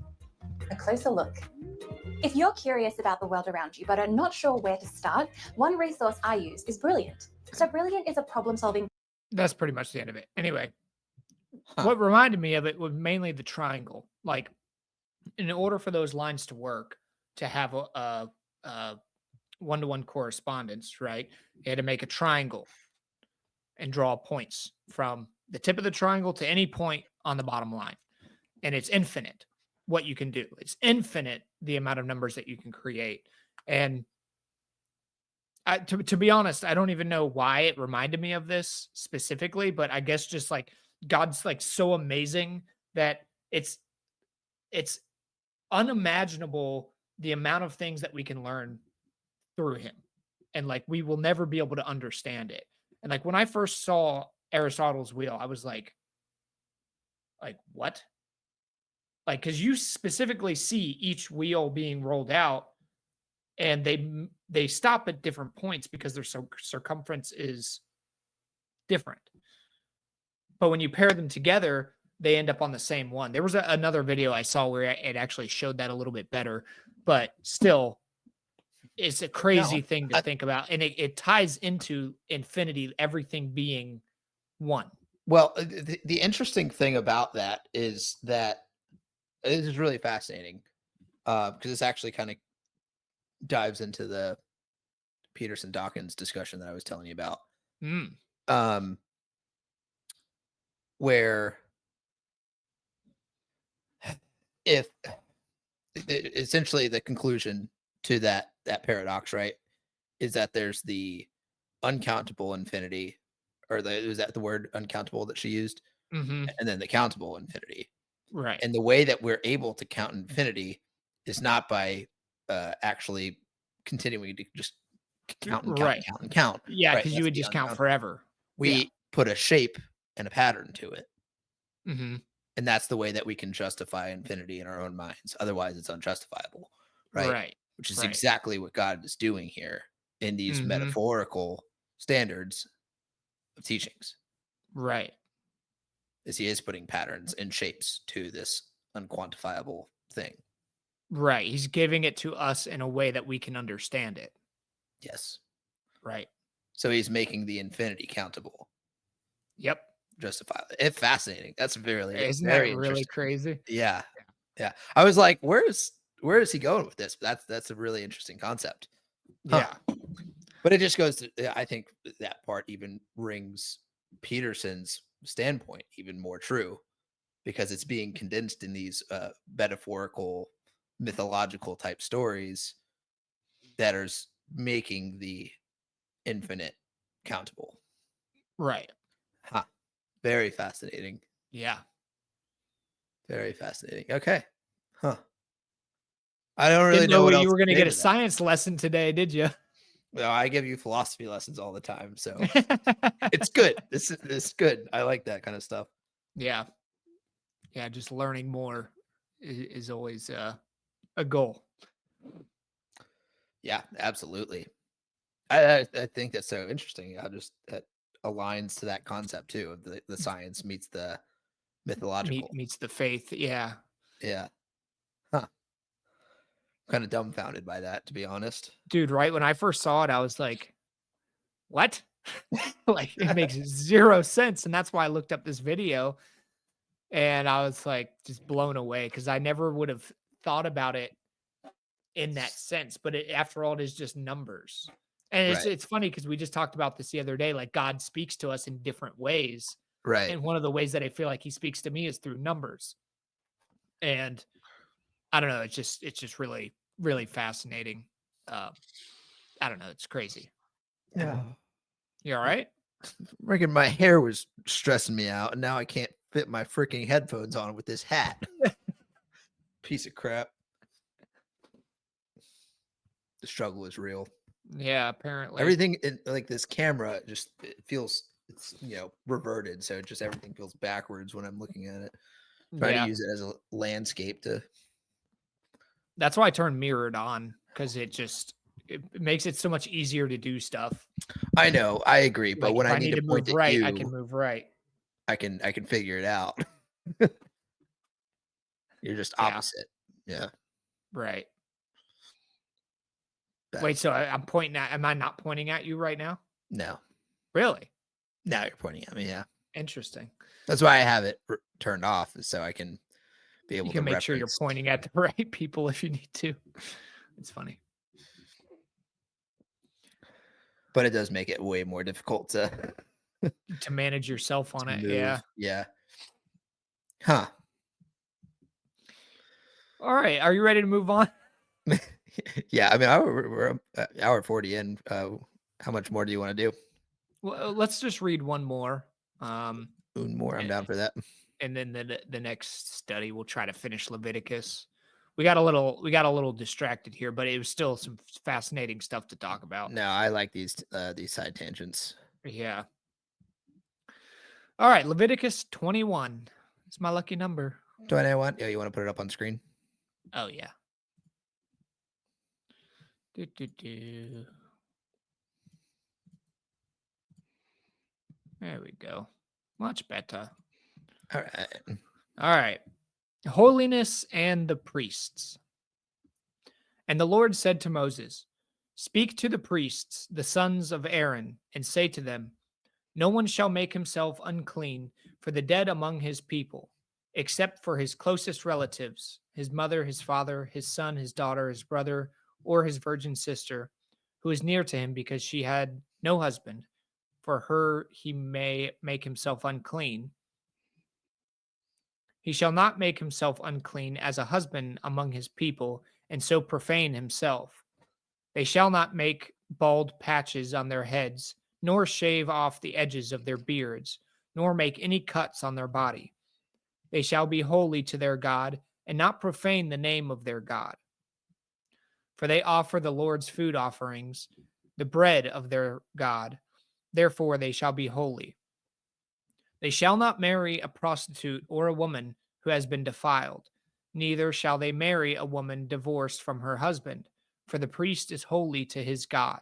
a closer look. If you're curious about the world around you but are not sure where to start, one resource I use is Brilliant. So Brilliant is a problem-solving. That's pretty much the end of it. Anyway, Huh. what reminded me of it was mainly the triangle. Like, in order for those lines to work, to have a one-to-one correspondence, right? You had to make a triangle and draw points from the tip of the triangle to any point on the bottom line. And it's infinite what you can do. It's infinite the amount of numbers that you can create. And to be honest, I don't even know why it reminded me of this specifically, but I guess just like God's like so amazing that it's unimaginable the amount of things that we can learn through him. And like we will never be able to understand it. And like when I first saw Aristotle's wheel, I was like what? Like, because you specifically see each wheel being rolled out, and they stop at different points because their circumference is different. But when you pair them together, they end up on the same one. There was another video I saw where it actually showed that a little bit better, but still, it's a crazy thing to think about, and it ties into infinity, everything being one. Well, the interesting thing about that is that this is really fascinating because this actually kind of dives into the Peterson-Dawkins discussion that I was telling you about, where if essentially the conclusion to that paradox, right, is that there's the uncountable infinity, or is that the word uncountable that she used? Mm-hmm. And then the countable infinity. Right. And the way that we're able to count infinity is not by actually continuing to just count and count Right. and count and count. Yeah, Right, because you that's would the just count uncountable. forever. We put a shape and a pattern to it. Mm-hmm. And that's the way that we can justify infinity in our own minds. Otherwise, it's unjustifiable, right? Right. Which is Right. exactly what God is doing here in these Mhm. metaphorical standards of teachings. Right. Is he is putting patterns and shapes to this unquantifiable thing. Right. He's giving it to us in a way that we can understand it. Yes. Right. So he's making the infinity countable, Yep. justifiable. It's fascinating. That's very, Isn't very that really interesting. crazy? Yeah. Yeah. I was like, where is he going with this? That's a really interesting concept. Huh. Yeah. But it just goes to, I think that part even rings Peterson's standpoint even more true, because it's being condensed in these metaphorical, mythological type stories that are making the infinite countable. Right. Huh. Very fascinating. Yeah. Very fascinating. Okay. Huh. I don't really Didn't know know what you else were to gonna say get a to that. science lesson today, did you? No, I give you philosophy lessons all the time, so it's good. This is good. I like that kind of stuff. Yeah. Yeah, just learning more is always a goal. Yeah, absolutely. I think that's so interesting how just that aligns to that concept too of the science meets the mythological. Meets the faith. Yeah. Yeah. Huh. Kind of dumbfounded by that, to be honest. Dude, right when I first saw it, I was like, "What?" Like, it makes 0 sense, and that's why I looked up this video, and I was, like, just blown away because I never would have thought about it in that sense, but after all, it is just numbers. And it's Right. it's funny because we just talked about this the other day, like, God speaks to us in different ways, Right. and one of the ways that I feel like he speaks to me is through numbers. And I don't know, it's just really, really fascinating. Uh, I don't know, it's crazy. Yeah. You alright? Freaking my hair was stressing me out, and now I can't fit my freaking headphones on with this hat. Piece of crap. The struggle is real. Yeah, apparently. Everything in like this camera just it feels it's reverted, so just everything feels backwards when I'm looking at it. Trying to Yeah. use it as a landscape to That's why I turned mirrored on, because it makes it so much easier to do stuff. I know, I agree, but Like, when if I I need need to to point move at right, I can you, move right. I can figure it out. You're just Yeah, opposite. Yeah. right. But Wait, so I'm pointing at am I not pointing at you right now? no. Really? Now you're pointing at me, yeah. Interesting. That's why I have it turned off is so I can be You able to can make sure you're reference. pointing at the right people if you need to. It's funny. But it does make it way more difficult to To manage yourself on it, yeah. move. Yeah. Huh. Alright, are you ready to move on? Yeah, I mean, we're hour 40 in. How much more do you want to do? Well, let's just read one more, One more. I'm a down for that. and then the next study, we'll try to finish Leviticus. We got a little distracted here, but it was still some fascinating stuff to talk about. No, I like these side tangents. Yeah. All right, Leviticus 21. It's my lucky number. Do I know what? Yeah, you want to put it up on screen? Oh yeah. Do, do, do. There we go. Much better. All right. All right. Holiness and the Priests. And the Lord said to Moses, "Speak to the priests, the sons of Aaron, and say to them, no one shall make himself unclean for the dead among his people, except for his closest relatives, his mother, his father, his son, his daughter, his brother, or his virgin sister, who is near to him because she had no husband. For her he may make himself unclean. He shall not make himself unclean as a husband among his people, and so profane himself. They shall not make bald patches on their heads, nor shave off the edges of their beards, nor make any cuts on their body. They shall be holy to their God, and not profane the name of their God. For they offer the Lord's food offerings, the bread of their God. Therefore they shall be holy. They shall not marry a prostitute or a woman who has been defiled, neither shall they marry a woman divorced from her husband, for the priest is holy to his God.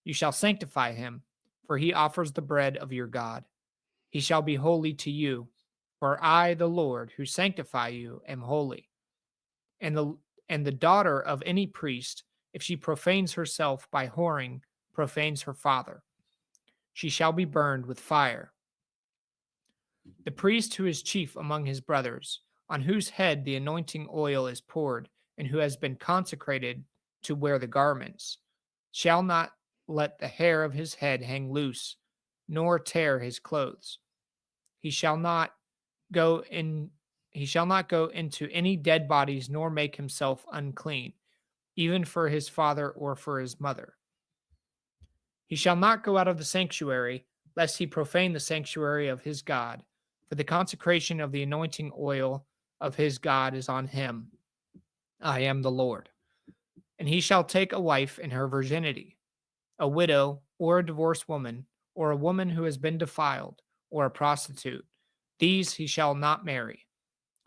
You shall sanctify him, for he offers the bread of your God. He shall be holy to you, for I, the Lord, who sanctify you, am holy. And the daughter of any priest, if she profanes herself by whoring, profanes her father. She shall be burned with fire. The priest who is chief among his brothers, on whose head the anointing oil is poured, and who has been consecrated to wear the garments, shall not let the hair of his head hang loose, nor tear his clothes. He shall not go in he shall not go into any dead bodies, nor make himself unclean, even for his father or for his mother. He shall not go out of the sanctuary, lest he profane the sanctuary of his God, for the consecration of the anointing oil of his God is on him. I am the Lord. And he shall take a wife in her virginity, a widow, or a divorced woman, or a woman who has been defiled, or a prostitute. These he shall not marry,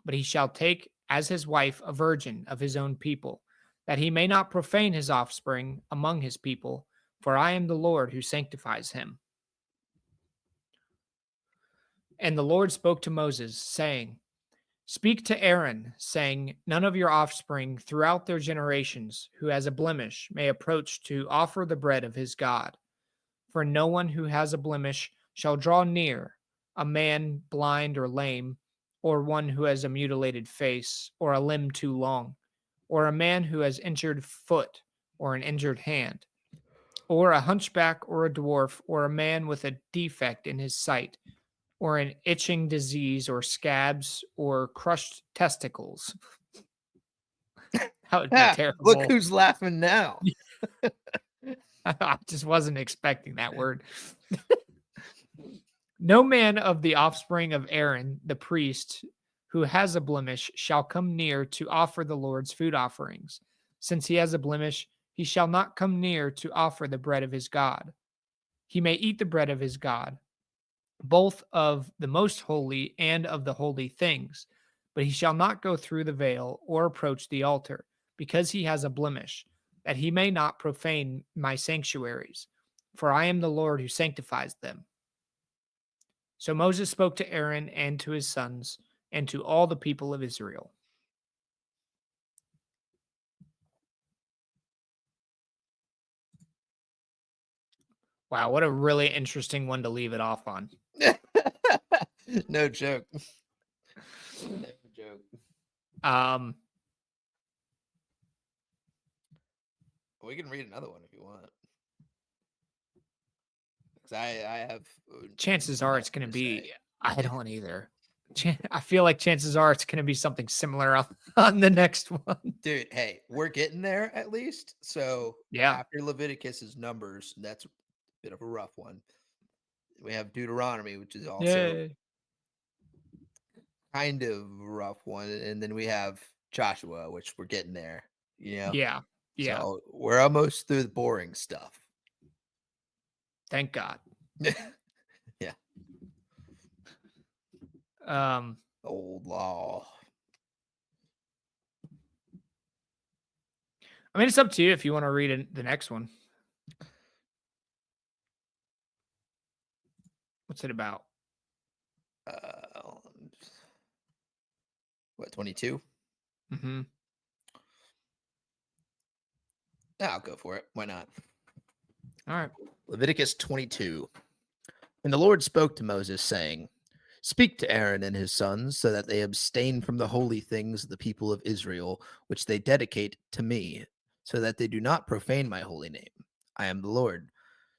but he shall take as his wife a virgin of his own people, that he may not profane his offspring among his people, for I am the Lord who sanctifies him. And the Lord spoke to Moses, saying, Speak to Aaron, saying, None of your offspring throughout their generations who has a blemish may approach to offer the bread of his God. For no one who has a blemish shall draw near, a man blind or lame, or one who has a mutilated face, or a limb too long, or a man who has injured foot, or an injured hand, or a hunchback, or a dwarf, or a man with a defect in his sight, or an itching disease, or scabs, or crushed testicles. That would be Look terrible. who's laughing now. I just wasn't expecting that word. No man of the offspring of Aaron, the priest, who has a blemish, shall come near to offer the Lord's food offerings. Since he has a blemish, he shall not come near to offer the bread of his God. He may eat the bread of his God, both of the most holy and of the holy things, but he shall not go through the veil or approach the altar, because he has a blemish, that he may not profane my sanctuaries. For I am the Lord who sanctifies them. So Moses spoke to Aaron and to his sons and to all the people of Israel. Wow, what a really interesting one to leave it off on. No joke. No joke. We can read another one if you want. Because I have. Chances are it's going to to be. say. I don't either. I feel like chances are it's going to be something similar on the next one. Dude, hey, we're getting there at least. So Yeah. after Leviticus is Numbers, that's a bit of a rough one. We have Deuteronomy, which is also kind of a rough one, and then we have Joshua, which we're getting there. You know. Yeah. Yeah. So we're almost through the boring stuff. Thank God. Yeah. Old law. I mean, it's up to you if you want to read the next one. What's it about? What, 22? Mm-hmm. Yeah, I'll go for it. Why not? All right. Leviticus 22. And the Lord spoke to Moses, saying, Speak to Aaron and his sons, so that they abstain from the holy things of the people of Israel, which they dedicate to me, so that they do not profane my holy name. I am the Lord.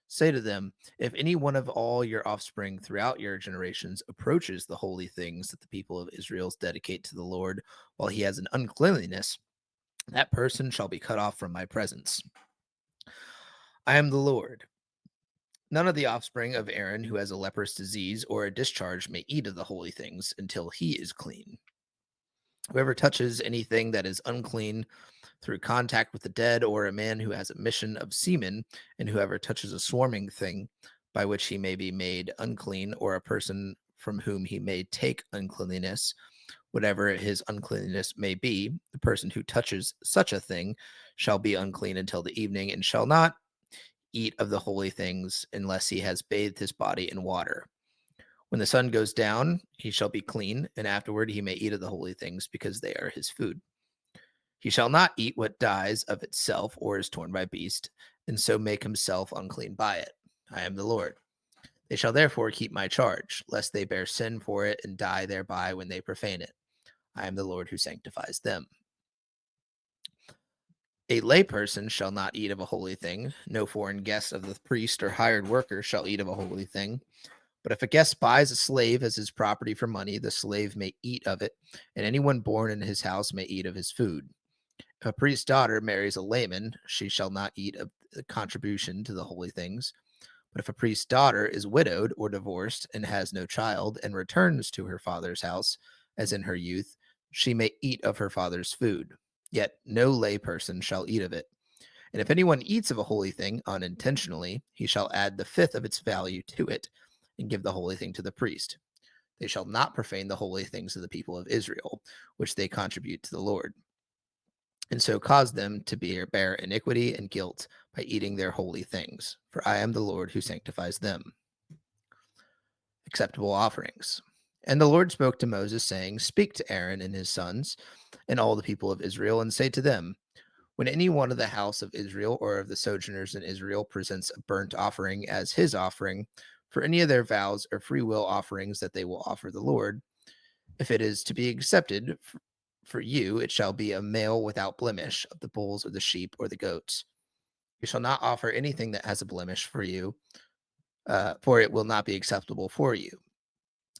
Say to them, if any one of all your offspring throughout your generations approaches the holy things that the people of Israel dedicate to the Lord while he has an uncleanliness, that person shall be cut off from my presence. I am the Lord. None of the offspring of Aaron who has a leprous disease or a discharge may eat of the holy things until he is clean. Whoever touches anything that is unclean through contact with the dead, or a man who has a mission of semen, and whoever touches a swarming thing by which he may be made unclean, or a person from whom he may take uncleanliness, whatever his uncleanness may be, the person who touches such a thing shall be unclean until the evening, and shall not eat of the holy things unless he has bathed his body in water. When the sun goes down, he shall be clean, and afterward he may eat of the holy things, because they are his food. He shall not eat what dies of itself or is torn by beast, and so make himself unclean by it. I am the Lord. They shall therefore keep my charge, lest they bear sin for it and die thereby when they profane it. I am the Lord who sanctifies them. A layperson shall not eat of a holy thing. No foreign guest of the priest or hired worker shall eat of a holy thing. But if a guest buys a slave as his property for money, the slave may eat of it, and anyone born in his house may eat of his food. If a priest's daughter marries a layman, she shall not eat of the contribution to the holy things. But if a priest's daughter is widowed or divorced and has no child and returns to her father's house, as in her youth, she may eat of her father's food. Yet no lay person shall eat of it. And if anyone eats of a holy thing unintentionally, he shall add the fifth of its value to it, and give the holy thing to the priest. They shall not profane the holy things of the people of Israel, which they contribute to the Lord, and so cause them to bear iniquity and guilt by eating their holy things. For I am the Lord who sanctifies them. Acceptable offerings. And the Lord spoke to Moses, saying, Speak to Aaron and his sons and all the people of Israel, and say to them, when any one of the house of Israel or of the sojourners in Israel presents a burnt offering as his offering for any of their vows or free will offerings that they will offer the Lord, if it is to be accepted for you, it shall be a male without blemish of the bulls or the sheep or the goats. You shall not offer anything that has a blemish for you, for it will not be acceptable for you.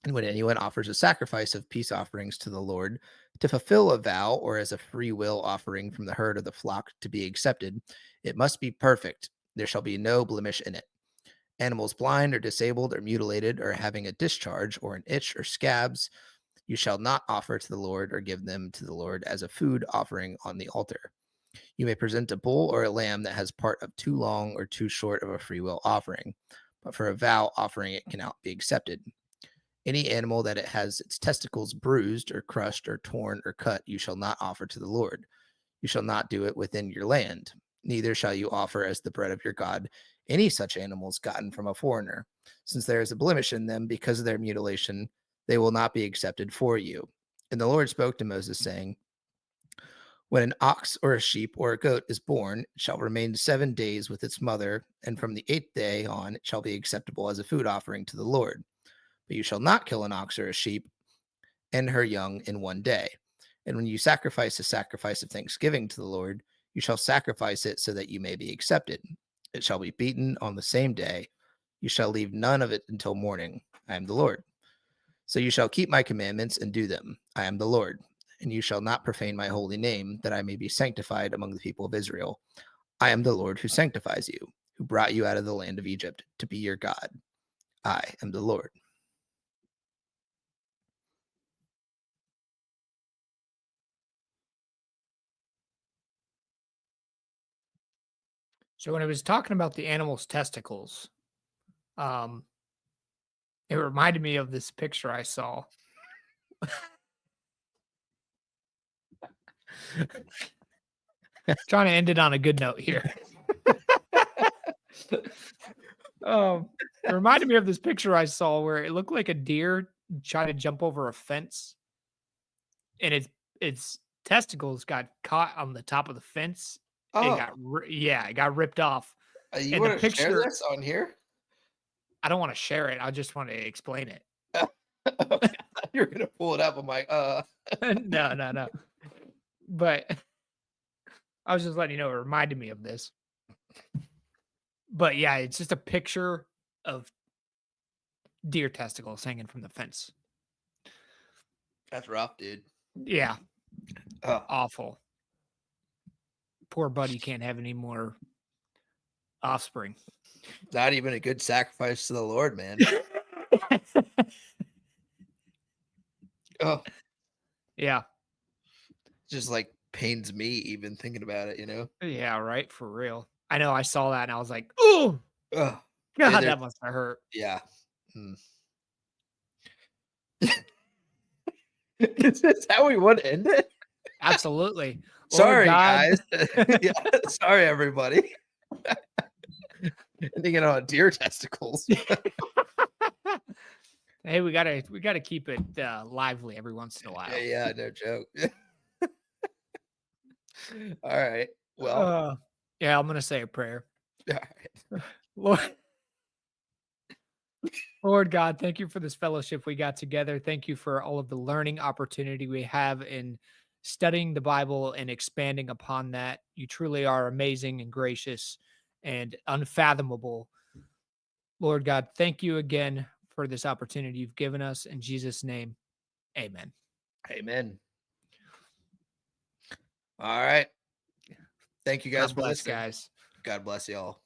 And when anyone offers a sacrifice of peace offerings to the Lord to fulfill a vow or as a free will offering from the herd of the flock to be accepted, it must be perfect. There shall be no blemish in it. Animals blind or disabled or mutilated or having a discharge or an itch or scabs, you shall not offer to the Lord or give them to the Lord as a food offering on the altar. You may present a bull or a lamb that has part of too long or too short of a free will offering, but for a vow offering it cannot be accepted. Any animal that it has its testicles bruised or crushed or torn or cut, you shall not offer to the Lord. You shall not do it within your land. Neither shall you offer as the bread of your God any such animals gotten from a foreigner. Since there is a blemish in them because of their mutilation, they will not be accepted for you. And the Lord spoke to Moses, saying, when an ox or a sheep or a goat is born, it shall remain 7 days with its mother, and from the 8th day on it shall be acceptable as a food offering to the Lord. But you shall not kill an ox or a sheep and her young in 1 day. And when you sacrifice a sacrifice of thanksgiving to the Lord, you shall sacrifice it so that you may be accepted. It shall be beaten on the same day. You shall leave none of it until morning. I am the Lord. So you shall keep my commandments and do them. I am the Lord. And you shall not profane my holy name, that I may be sanctified among the people of Israel. I am the Lord who sanctifies you, who brought you out of the land of Egypt to be your God. I am the Lord. So when I was talking about the animal's testicles, it reminded me of this picture I saw. Trying to end it on a good note here. It reminded me of this picture I saw where it looked like a deer trying to jump over a fence, and its testicles got caught on the top of the fence. It Oh, got it got ripped off. you And the want to share picture, this on here? I don't want to share it. I just want to explain it. Okay, you're gonna pull it up. I'm like, No, no, no. But I was just letting you know it reminded me of this. But yeah, it's just a picture of deer testicles hanging from the fence. that's rough, dude. Yeah, Oh, awful. Poor buddy can't have any more offspring. not even a good sacrifice to the Lord, man. Oh, Yeah. just like pains me even thinking about it, you know? Yeah, right. For real. I know I saw that and I was like, oh Oh, God, there's, that must have hurt. yeah. Mm. Is this how we want to end it? Absolutely. Lord Sorry, God. guys. Yeah, sorry, everybody. Ending it on deer testicles. Hey, we gotta keep it lively every once in a while. Yeah, no joke. All right. Well, Uh, yeah, I'm gonna say a prayer. all right. Lord, Lord God, thank you for this fellowship we got together. Thank you for all of the learning opportunity we have in studying the Bible and expanding upon that. You truly are amazing and gracious and unfathomable. Lord God, thank you again for this opportunity you've given us. In Jesus' name, amen. Amen. All right. Thank you guys God for bless, listening. guys. God bless y'all.